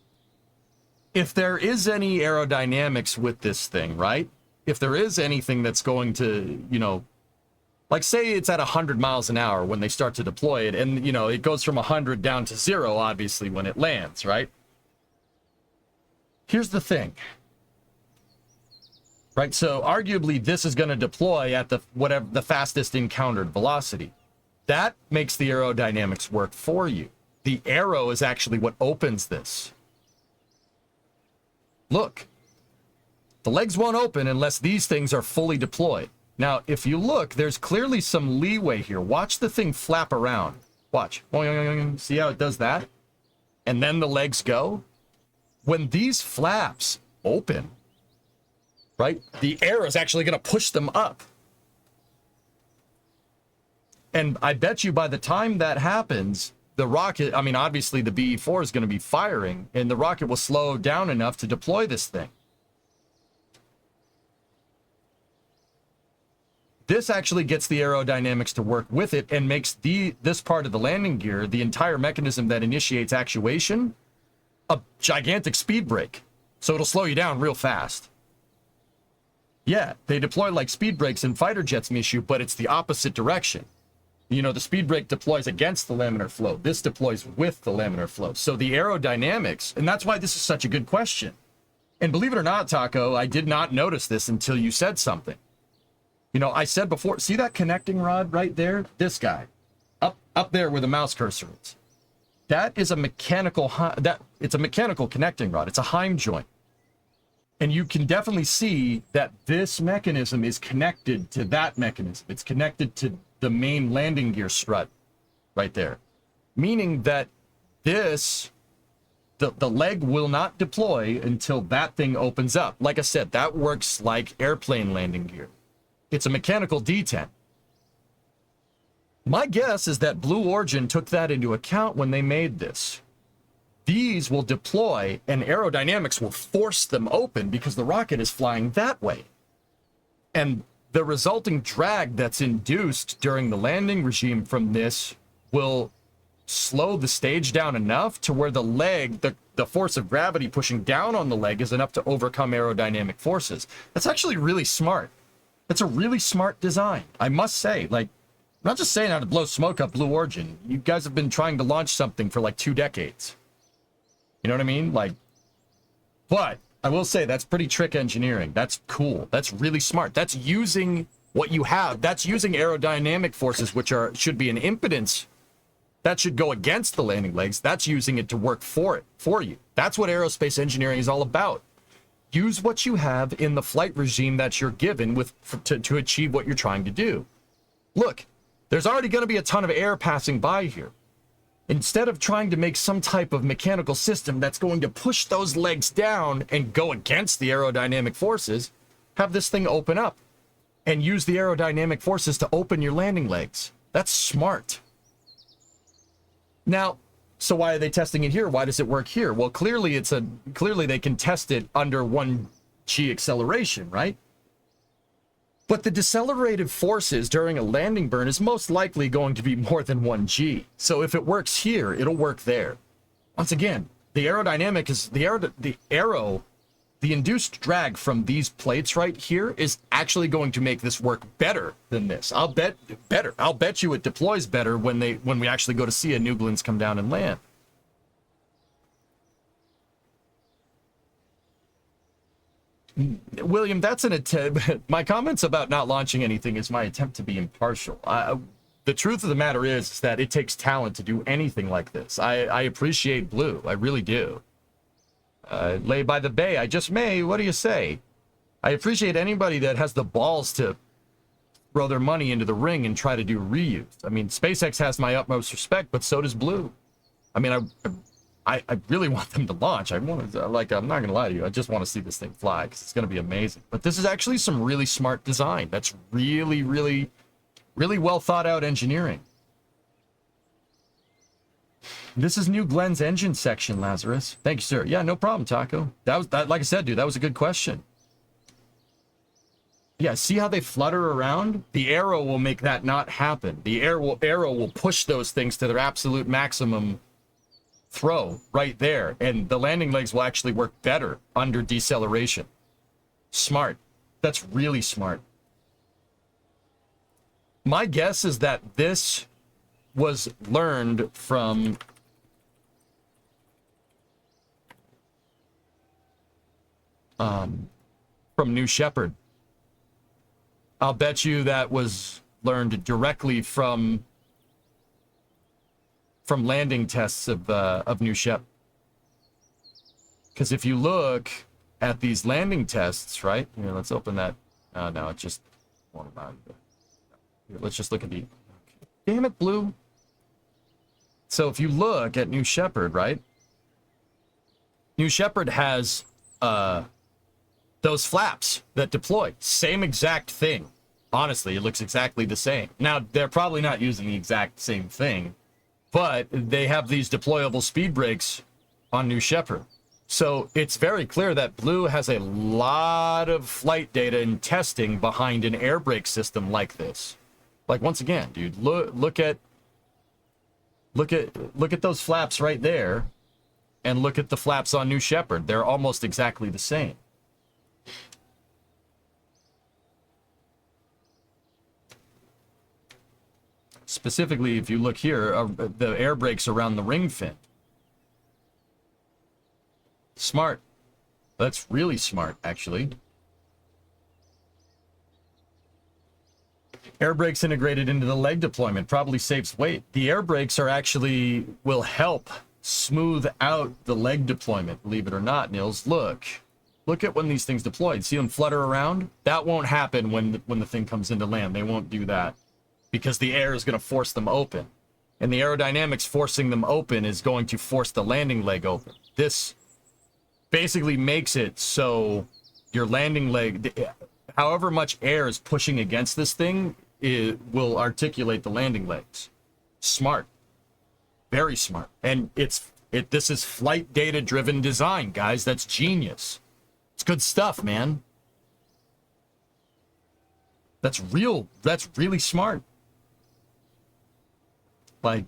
A: if there is any aerodynamics with this thing, right? If there is anything that's going to, like say it's at 100 miles an hour when they start to deploy it, and, it goes from 100 down to 0, obviously, when it lands, right? Here's the thing. right? So arguably this is going to deploy at the fastest encountered velocity. That makes the aerodynamics work for you. The arrow is actually what opens this. Look, the legs won't open unless these things are fully deployed. Now, if you look, there's clearly some leeway here. Watch the thing flap around. Watch. See how it does that? And then the legs go. When these flaps open, right, the air is actually going to push them up. And I bet you by the time that happens, the rocket, I mean, obviously the BE-4 is going to be firing, and the rocket will slow down enough to deploy this thing. This actually gets the aerodynamics to work with it and makes this part of the landing gear, the entire mechanism that initiates actuation, a gigantic speed brake. So it'll slow you down real fast. Yeah, they deploy like speed brakes in fighter jets, Mishu, but it's the opposite direction. You know, the speed brake deploys against the laminar flow. This deploys with the laminar flow. So the aerodynamics, and that's why this is such a good question. And believe it or not, Taco, I did not notice this until you said something. You know, I said before, see that connecting rod right there? This guy, up there where the mouse cursor is. That is a mechanical, it's a mechanical connecting rod. It's a Heim joint. And you can definitely see that this mechanism is connected to that mechanism. It's connected to the main landing gear strut right there. Meaning that this, the leg will not deploy until that thing opens up. Like I said, that works like airplane landing gear. It's a mechanical D10. My guess is that Blue Origin took that into account when they made this. These will deploy and aerodynamics will force them open because the rocket is flying that way. And the resulting drag that's induced during the landing regime from this will slow the stage down enough to where the leg, the force of gravity pushing down on the leg is enough to overcome aerodynamic forces. That's actually really smart. That's a really smart design. I must say, like, I'm not just saying how to blow smoke up Blue Origin. You guys have been trying to launch something for like 2 decades. You know what I mean? Like, but I will say that's pretty trick engineering. That's cool. That's really smart. That's using what you have. That's using aerodynamic forces, which should be an impedance that should go against the landing legs. That's using it to work for you. That's what aerospace engineering is all about. Use what you have in the flight regime that you're given to achieve what you're trying to do. Look, there's already going to be a ton of air passing by here. Instead of trying to make some type of mechanical system that's going to push those legs down and go against the aerodynamic forces, have this thing open up and use the aerodynamic forces to open your landing legs. That's smart. Now, so why are they testing it here? Why does it work here? Well, clearly they can test it under 1g acceleration, right? But the decelerative forces during a landing burn is most likely going to be more than 1g. So if it works here, it'll work there. Once again, the aerodynamic is the induced drag from these plates right here is actually going to make this work better than this. I'll bet you it deploys better when we actually go to see a Nuglins come down and land. William, that's an attempt. My comments about not launching anything is my attempt to be impartial. The truth of the matter is that it takes talent to do anything like this. I appreciate Blue. I really do. Lay by the bay, I just may. What do you say? I appreciate anybody that has the balls to throw their money into the ring and try to do reuse. I mean, SpaceX has my utmost respect, but so does Blue. I mean, I really want them to launch. I'm not going to lie to you. I just want to see this thing fly because it's going to be amazing. But this is actually some really smart design. That's really, really, really well thought out engineering. This is New Glenn's engine section, Lazarus. Thank you, sir. Yeah, no problem, Taco. That like I said, dude, that was a good question. Yeah, see how they flutter around? The arrow will make that not happen. The arrow will push those things to their absolute maximum throw right there, and the landing legs will actually work better under deceleration. Smart. That's really smart. My guess is that this was learned from New Shepard. I'll bet you that was learned directly from landing tests of New Shep. Because if you look at these landing tests, right? Here, let's open that. No, it just won't allow you. Here, let's just look at the. Damn it, Blue. So if you look at New Shepard, right? New Shepard has those flaps that deploy. Same exact thing. Honestly, it looks exactly the same. Now, they're probably not using the exact same thing, but they have these deployable speed brakes on New Shepard. So it's very clear that Blue has a lot of flight data and testing behind an air brake system like this. Like, once again, dude, look at those flaps right there, and look at the flaps on New Shepard. They're almost exactly the same. Specifically, if you look here, the air brakes around the ring fin. Smart. That's really smart, actually. Air brakes integrated into the leg deployment probably saves weight. The air brakes are actually will help smooth out the leg deployment, believe it or not, Nils. Look at when these things deployed. See them flutter around? That won't happen when the thing comes into land. They won't do that because the air is going to force them open. And the aerodynamics forcing them open is going to force the landing leg open. This basically makes it so your landing leg, however much air is pushing against this thing, it will articulate the landing legs. Smart. Very smart. And this is flight data driven design, guys. That's genius. It's good stuff, man. That's really smart. Like,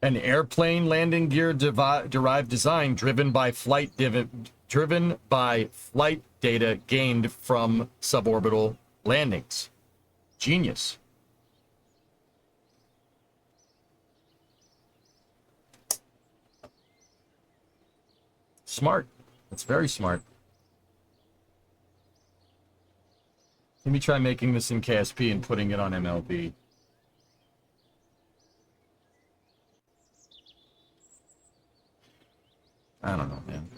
A: an airplane landing gear derived design driven by flight data gained from suborbital landings. Genius. Smart. That's very smart. Let me try making this in KSP and putting it on MLB. I don't know, man.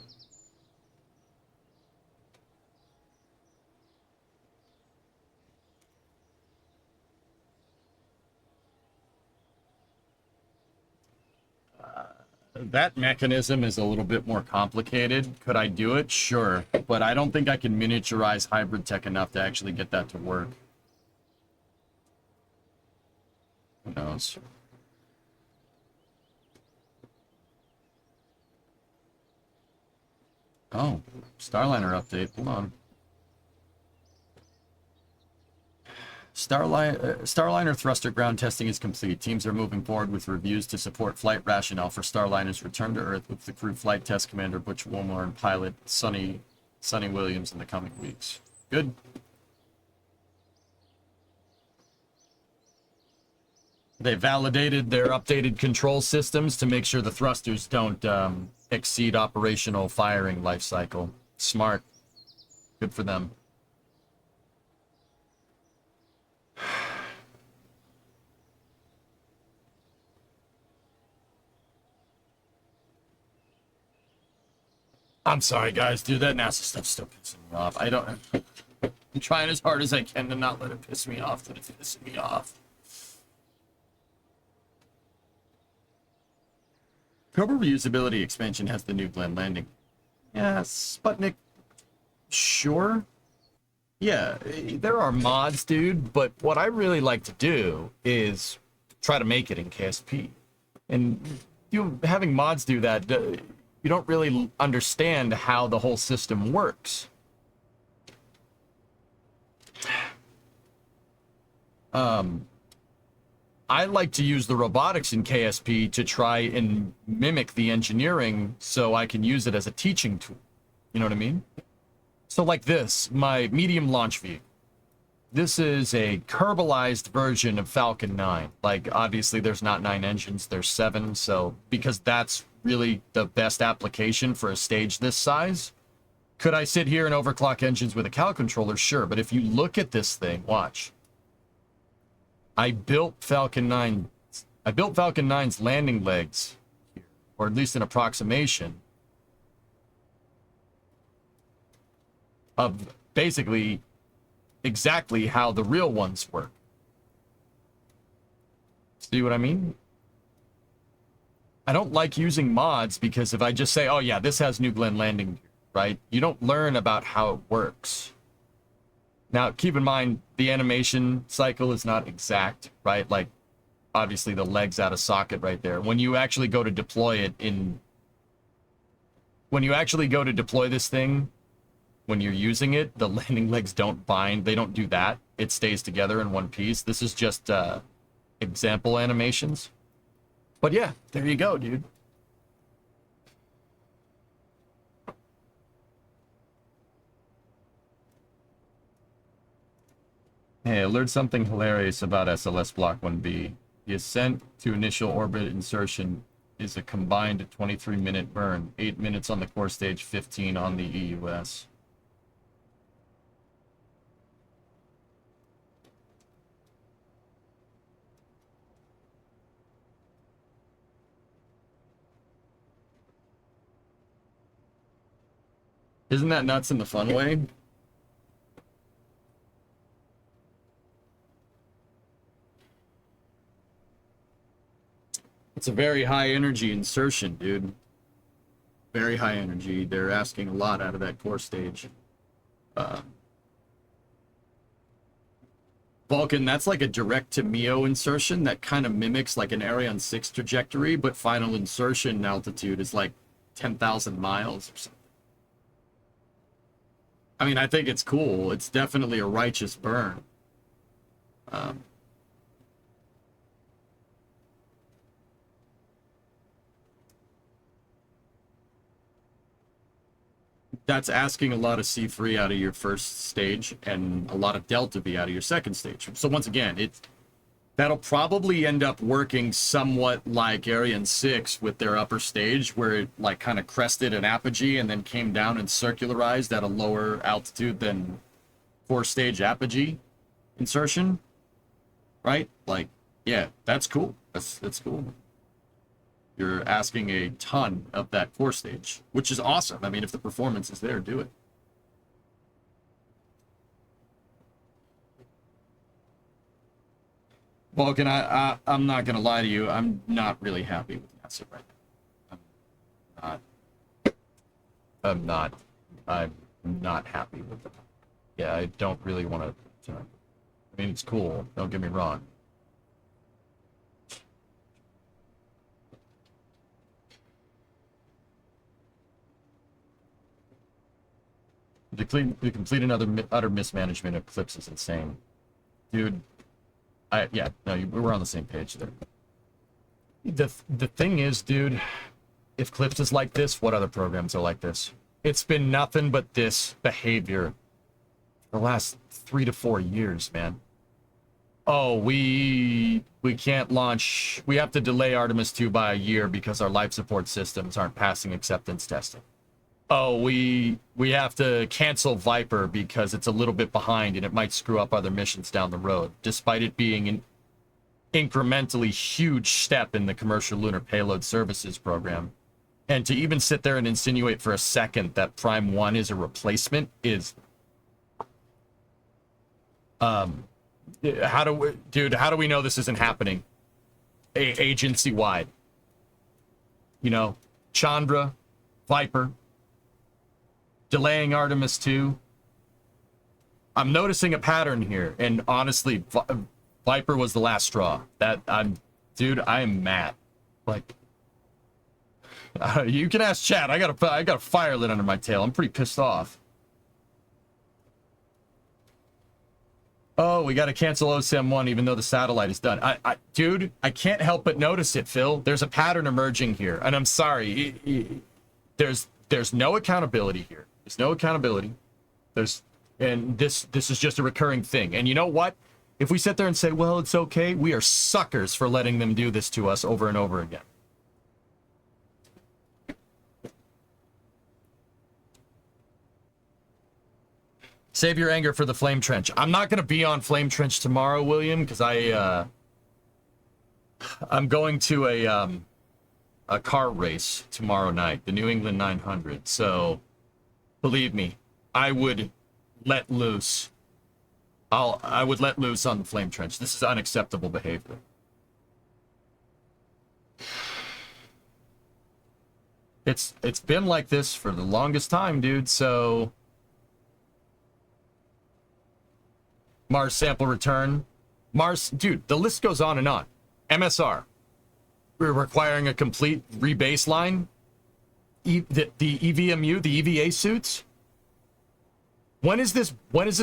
A: That mechanism is a little bit more complicated. Could I do it? Sure. But I don't think I can miniaturize hybrid tech enough to actually get that to work. Who knows? Oh, Starliner update. Hold on. Starliner thruster ground testing is complete. Teams are moving forward with reviews to support flight rationale for Starliner's return to Earth with the crew flight test commander Butch Wilmore and pilot Sonny Williams in the coming weeks. Good. They validated their updated control systems to make sure the thrusters don't exceed operational firing life cycle. Smart. Good for them. I'm sorry, guys. Dude, that NASA stuff's still pissing me off. I'm trying as hard as I can to not let it piss me off, but it's pissing me off. Cobra reusability expansion has the new blend landing. Yeah, Sputnik. Sure. Yeah, there are mods, dude, but what I really like to do is try to make it in KSP. And having mods do that, you don't really understand how the whole system works. I like to use the robotics in KSP to try and mimic the engineering so I can use it as a teaching tool. You know what I mean? So like this, my medium launch vehicle. This is a Kerbalized version of Falcon 9. Like, obviously there's not 9 engines, there's 7. So because that's really the best application for a stage this size, Could I sit here and overclock engines with a Cal controller? Sure, but if you look at this thing, watch. I built Falcon 9's landing legs here, or at least an approximation of basically exactly how the real ones work. See what I mean? I don't like using mods because if I just say, oh yeah, this has New Glenn landing gear, right? You don't learn about how it works. Now, keep in mind, the animation cycle is not exact, right? Like, obviously the leg's out of socket right there. When you actually go to deploy it when you actually go to deploy this thing, when you're using it, the landing legs don't bind. They don't do that. It stays together in one piece. This is just example animations. But yeah, there you go, dude. Hey, I learned something hilarious about SLS Block 1B. The ascent to initial orbit insertion is a combined 23-minute burn. 8 minutes on the core stage, 15 on the EUS. Isn't that nuts in the fun way? It's a very high energy insertion, dude. Very high energy. They're asking a lot out of that core stage. Vulcan, that's like a direct to MEO insertion that kind of mimics like an Ariane 6 trajectory, but final insertion altitude is like 10,000 miles or something. I mean, I think it's cool. It's definitely a righteous burn. That's asking a lot of C3 out of your first stage and a lot of Delta V out of your second stage. So once again, that'll probably end up working somewhat like Ariane 6 with their upper stage, where it like kind of crested an apogee and then came down and circularized at a lower altitude than core stage apogee insertion, right? Like, yeah, that's cool. That's cool. You're asking a ton of that core stage, which is awesome. I mean, if the performance is there, do it. Vulcan, I'm not gonna lie to you. I'm not really happy with NASA right now. I'm not happy with it. Yeah, I don't really want to. I mean, it's cool. Don't get me wrong. To complete another utter mismanagement of Eclipse is insane, dude. Yeah, no, we're on the same page there. The thing is, dude, if Clips is like this, what other programs are like this? It's been nothing but this behavior the last 3 to 4 years, man. Oh, we can't launch. We have to delay Artemis 2 by a year because our life support systems aren't passing acceptance testing. Oh, we have to cancel Viper because it's a little bit behind and it might screw up other missions down the road, despite it being an incrementally huge step in the commercial lunar payload services program. And to even sit there and insinuate for a second that Prime 1 is a replacement is... how do we know this isn't happening agency-wide? You know, Chandra, Viper, delaying Artemis 2. I'm noticing a pattern here, and honestly, Viper was the last straw. Dude, I am mad. Like, you can ask Chad. I got a fire lit under my tail. I'm pretty pissed off. Oh, we got to cancel OSM-1 even though the satellite is done. Dude, I can't help but notice it, Phil. There's a pattern emerging here, and I'm sorry. There's no accountability here. There's no accountability. And this is just a recurring thing. And you know what? If we sit there and say, well, it's okay, we are suckers for letting them do this to us over and over again. Save your anger for the Flame Trench. I'm not going to be on Flame Trench tomorrow, William, because I'm going to a car race tomorrow night, the New England 900. So, believe me, I would let loose. I would let loose on the Flame Trench. This is unacceptable behavior. It's been like this for the longest time, dude. So Mars sample return. Mars, dude, the list goes on and on. MSR. We're requiring a complete rebaseline. The EVMU, the EVA suits. When is this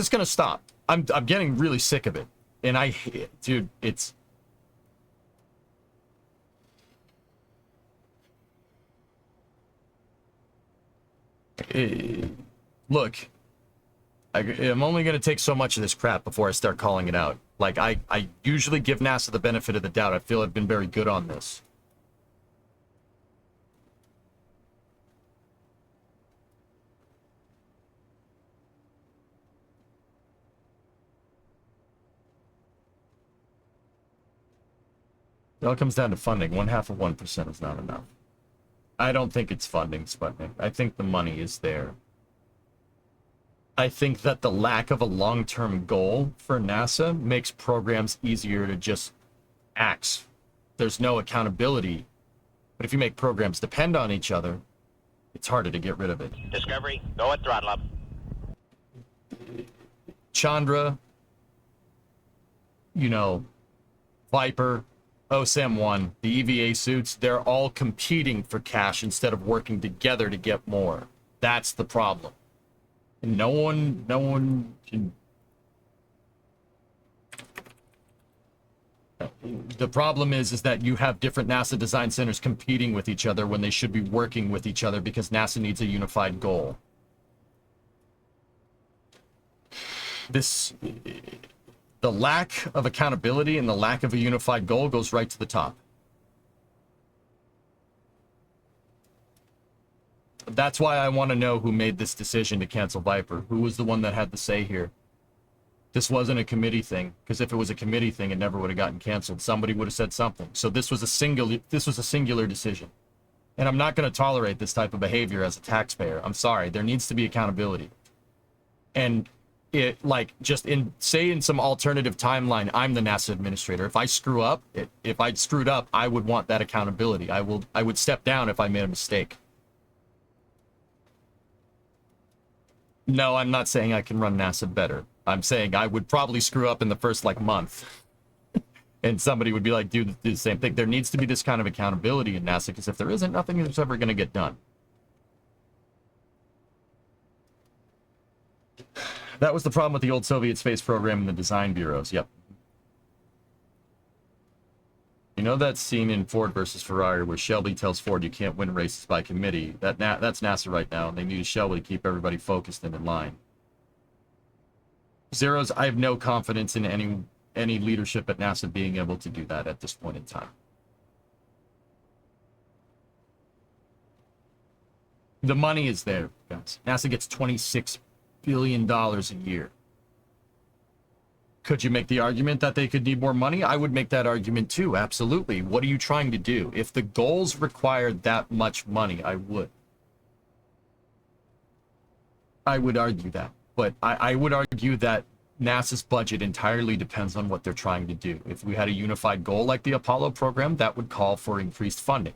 A: gonna stop? I'm getting really sick of it. And I hate it. Dude, it's look, I'm only going to take so much of this crap before I start calling it out. Like, I usually give NASA the benefit of the doubt. I feel I've been very good on this. It all comes down to funding. 1/2 of 1% is not enough. I don't think it's funding, Sputnik. I think the money is there. I think that the lack of a long-term goal for NASA makes programs easier to just axe. There's no accountability. But if you make programs depend on each other, it's harder to get rid of it.
B: Discovery, go at throttle up.
A: Chandra, you know, Viper, OSAM-1, the EVA suits, they're all competing for cash instead of working together to get more. That's the problem. And no one can... The problem is that you have different NASA design centers competing with each other when they should be working with each other because NASA needs a unified goal. The lack of accountability and the lack of a unified goal goes right to the top. That's why I want to know who made this decision to cancel Viper. Who was the one that had the say here? This wasn't a committee thing, because if it was a committee thing, it never would have gotten canceled. Somebody would have said something. So this was a singular decision. And I'm not going to tolerate this type of behavior as a taxpayer. I'm sorry. There needs to be accountability. And it, like, just in some alternative timeline, I'm the NASA administrator. If I screw up, if I'd screwed up, I would want that accountability. I would step down if I made a mistake. No, I'm not saying I can run NASA better. I'm saying I would probably screw up in the first, like, month. And somebody would be like, do the same thing. There needs to be this kind of accountability in NASA, because if there isn't, nothing is ever going to get done. That was the problem with the old Soviet space program and the design bureaus. Yep. You know that scene in Ford versus Ferrari where Shelby tells Ford you can't win races by committee? That's NASA right now, and they need a Shelby to keep everybody focused and in line. Zeros, I have no confidence in any leadership at NASA being able to do that at this point in time. The money is there, guys. NASA gets $26 billion a year. Could you make the argument that they could need more money? I would make that argument too, absolutely. What are you trying to do? If the goals required that much money, I would argue that. But I would argue that NASA's budget entirely depends on what they're trying to do. If we had a unified goal like the Apollo program, that would call for increased funding.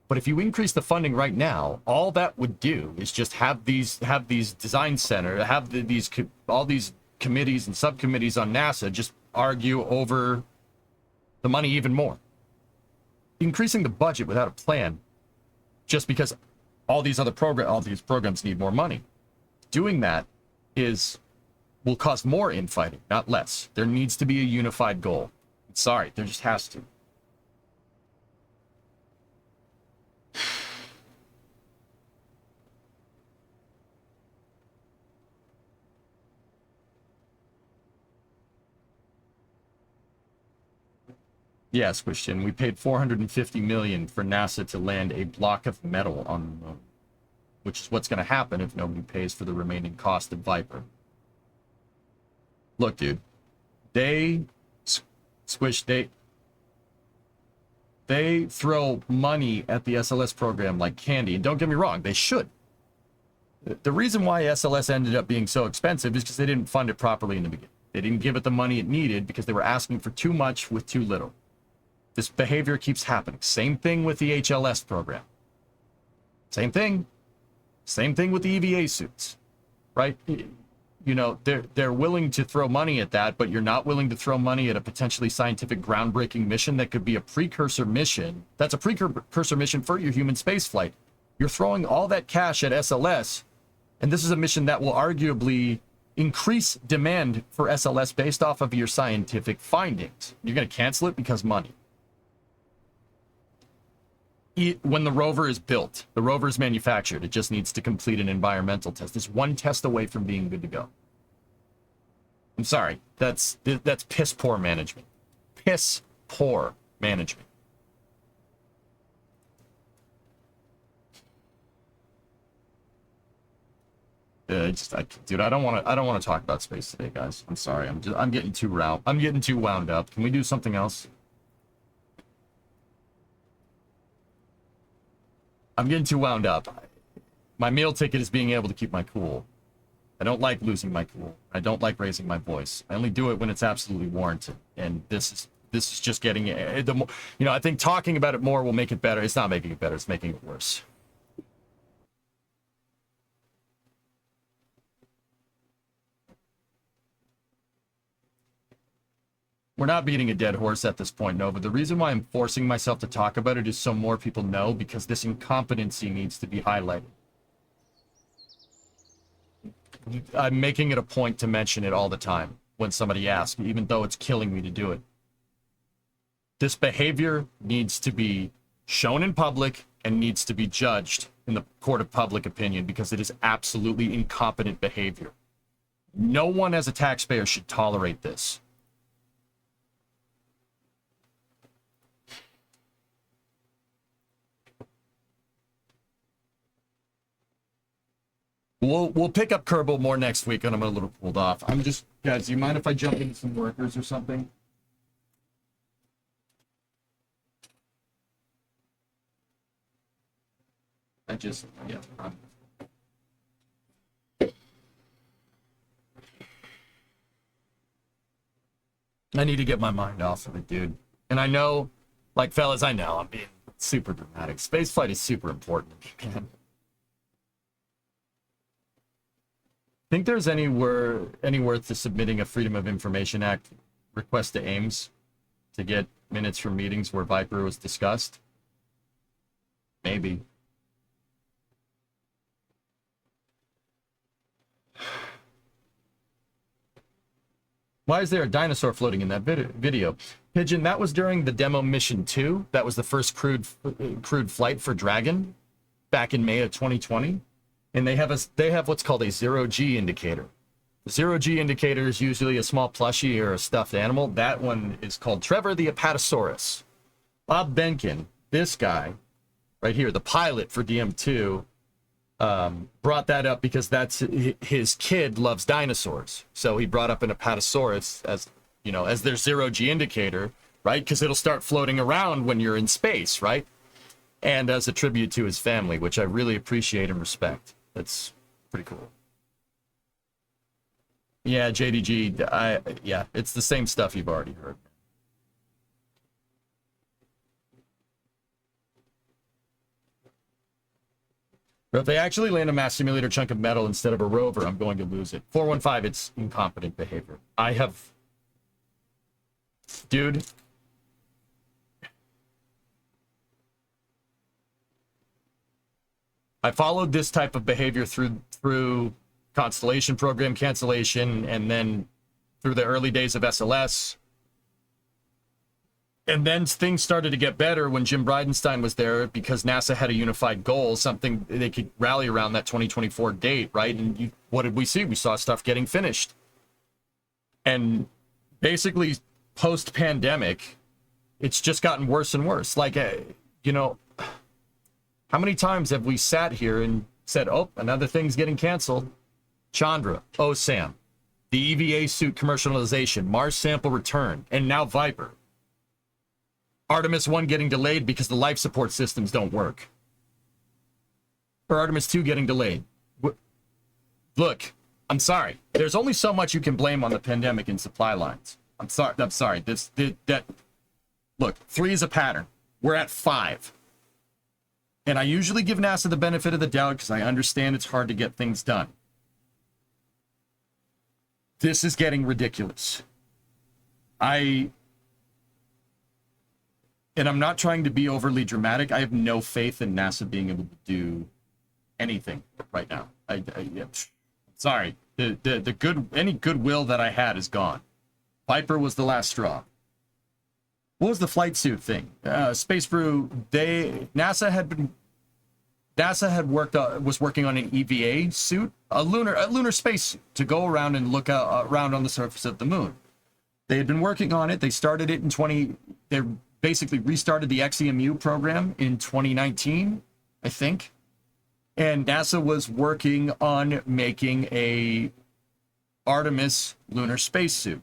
A: But if you increase the funding right now, all that would do is just have these design centers, all these committees and subcommittees on NASA just argue over the money even more. Increasing the budget without a plan, just because all these programs need more money. Doing that will cause more infighting, not less. There needs to be a unified goal. Sorry, there just has to. Yes, Christian, we paid $450 million for NASA to land a block of metal on the moon, which is what's going to happen if nobody pays for the remaining cost of Viper. Look, dude, they squish, they throw money at the SLS program like candy. And don't get me wrong, they should. The reason why SLS ended up being so expensive is because they didn't fund it properly in the beginning. They didn't give it the money it needed because they were asking for too much with too little. This behavior keeps happening. Same thing with the HLS program. Same thing. Same thing with the EVA suits, right? You know, they're willing to throw money at that, but you're not willing to throw money at a potentially scientific groundbreaking mission that could be a precursor mission. That's a precursor mission for your human space flight. You're throwing all that cash at SLS, and this is a mission that will arguably increase demand for SLS based off of your scientific findings. You're going to cancel it because money. When the rover is built, the rover is manufactured, it just needs to complete an environmental test. It's one test away from being good to go. I'm sorry, that's piss poor management. Piss poor management. Dude, I don't want to talk about space today, guys. I'm sorry. I'm getting too wound up. Can we do something else? I'm getting too wound up. My meal ticket is being able to keep my cool. I don't like losing my cool. I don't like raising my voice. I only do it when it's absolutely warranted. And this is just getting it. I think talking about it more will make it better. It's not making it better. It's making it worse. We're not beating a dead horse at this point, Nova. The reason why I'm forcing myself to talk about it is so more people know, because this incompetency needs to be highlighted. I'm making it a point to mention it all the time when somebody asks, even though it's killing me to do it. This behavior needs to be shown in public and needs to be judged in the court of public opinion, because it is absolutely incompetent behavior. No one as a taxpayer should tolerate this. We'll pick up Kerbal more next week, and I'm a little cooled off. Guys, do you mind if I jump into some workers or something? I need to get my mind off of it, dude. And I know, like, fellas, I know I'm being super dramatic. Spaceflight is super important, man. Think there's any worth to submitting a Freedom of Information Act request to Ames to get minutes from meetings where Viper was discussed? Maybe. Why is there a dinosaur floating in that video? Pigeon, that was during the demo mission 2. That was the first crewed flight for Dragon back in May of 2020. And they have what's called a zero-G indicator. The zero-G indicator is usually a small plushie or a stuffed animal. That one is called Trevor the Apatosaurus. Bob Benkin, this guy right here, the pilot for DM2, brought that up because that's his kid loves dinosaurs. So he brought up an Apatosaurus as their zero-G indicator, right? Because it'll start floating around when you're in space, right? And as a tribute to his family, which I really appreciate and respect. That's pretty cool. Yeah, JDG, yeah, it's the same stuff you've already heard. But if they actually land a mass simulator chunk of metal instead of a rover, I'm going to lose it. 415, it's incompetent behavior. Dude. I followed this type of behavior through Constellation program cancellation, and then through the early days of SLS. And then things started to get better when Jim Bridenstine was there, because NASA had a unified goal, something they could rally around, that 2024 date, right? And what did we see? We saw stuff getting finished. And basically, post-pandemic, it's just gotten worse and worse. Like, how many times have we sat here and said, oh, another thing's getting canceled? Chandra, OSAM, the EVA suit commercialization, Mars sample return, and now Viper. Artemis 1 getting delayed because the life support systems don't work. Or Artemis 2 getting delayed. Look, I'm sorry. There's only so much you can blame on the pandemic and supply lines. I'm sorry. Look, 3 is a pattern. We're at 5. And I usually give NASA the benefit of the doubt because I understand it's hard to get things done. This is getting ridiculous. And I'm not trying to be overly dramatic. I have no faith in NASA being able to do anything right now. Sorry. Any goodwill that I had is gone. Viper was the last straw. What was the flight suit thing? Space Brew, NASA was working on an EVA suit, a lunar space suit to go around and look around on the surface of the moon. They had been working on it. They started it they basically restarted the XEMU program in 2019, I think. And NASA was working on making a Artemis lunar spacesuit.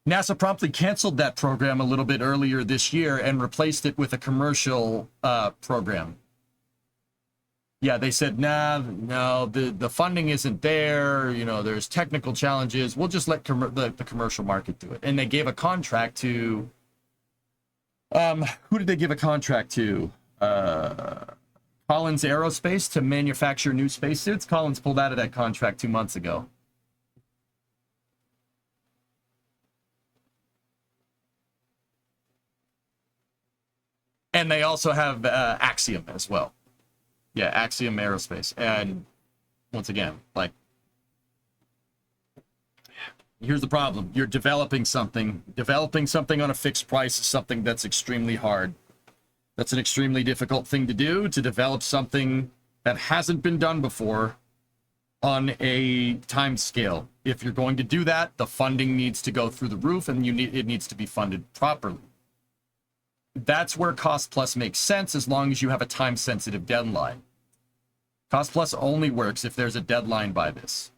A: NASA promptly canceled that program a little bit earlier this year and replaced it with a commercial program. Yeah, they said, no, the funding isn't there. You know, there's technical challenges. We'll just let the commercial market do it. And they gave a contract to, who did they give a contract to? Collins Aerospace to manufacture new spacesuits. Collins pulled out of that contract 2 months ago. And they also have Axiom as well. Yeah, Axiom Aerospace. And once again, like, here's the problem. You're developing something. Developing something on a fixed price is something that's extremely hard. That's an extremely difficult thing to do, to develop something that hasn't been done before on a time scale. If you're going to do that, the funding needs to go through the roof, and it needs to be funded properly. That's where cost plus makes sense, as long as you have a time-sensitive deadline. Cost plus only works if there's a deadline by this.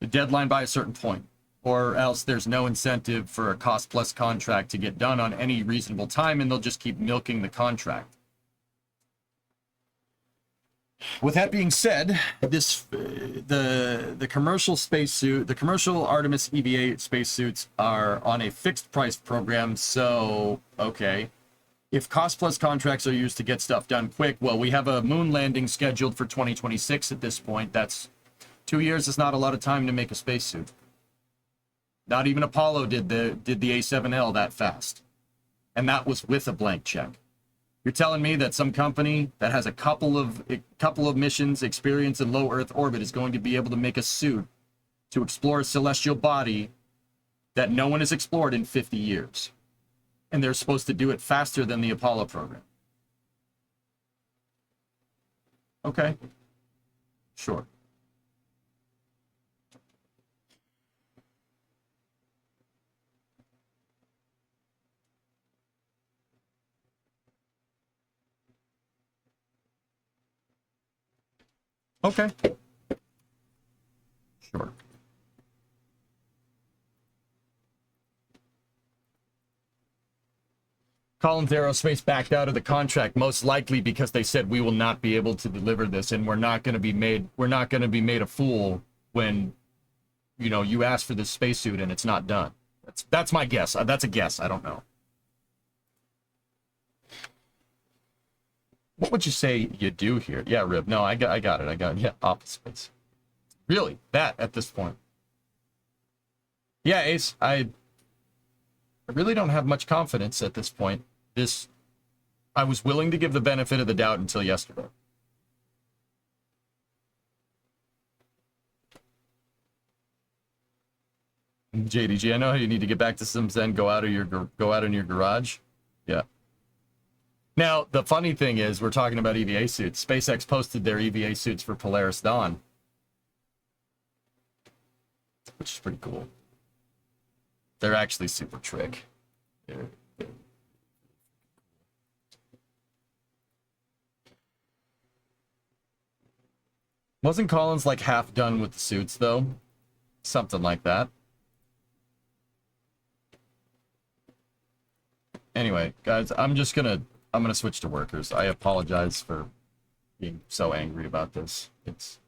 A: A deadline by a certain point, or else there's no incentive for a cost plus contract to get done on any reasonable time, and they'll just keep milking the contract. With that being said, the commercial spacesuit, the commercial Artemis EVA spacesuits are on a fixed price program. So, okay, if cost plus contracts are used to get stuff done quick, well, we have a moon landing scheduled for 2026 at this point. That's 2 years is not a lot of time to make a spacesuit. Not even Apollo did the A7L that fast, and that was with a blank check. You're telling me that some company that has a couple of missions experience in low Earth orbit is going to be able to make a suit to explore a celestial body that no one has explored in 50 years. And they're supposed to do it faster than the Apollo program. Okay. Sure. Okay. Sure. Collins Aerospace backed out of the contract, most likely because they said we will not be able to deliver this, and we're not going to be made a fool when, you know, you ask for this spacesuit and it's not done. That's my guess. That's a guess. I don't know. What would you say you do here? Yeah, Rib. No, I got it. Yeah, office space. Really? That at this point. Yeah, Ace, I really don't have much confidence at this point. I was willing to give the benefit of the doubt until yesterday. JDG, I know how you need to get back to some Zen. Go out in your garage. Yeah. Now, the funny thing is, we're talking about EVA suits. SpaceX posted their EVA suits for Polaris Dawn, which is pretty cool. They're actually super trick. Wasn't Collins like half done with the suits though? Something like that. Anyway, guys, I'm gonna switch to workers. I apologize for being so angry about this. It's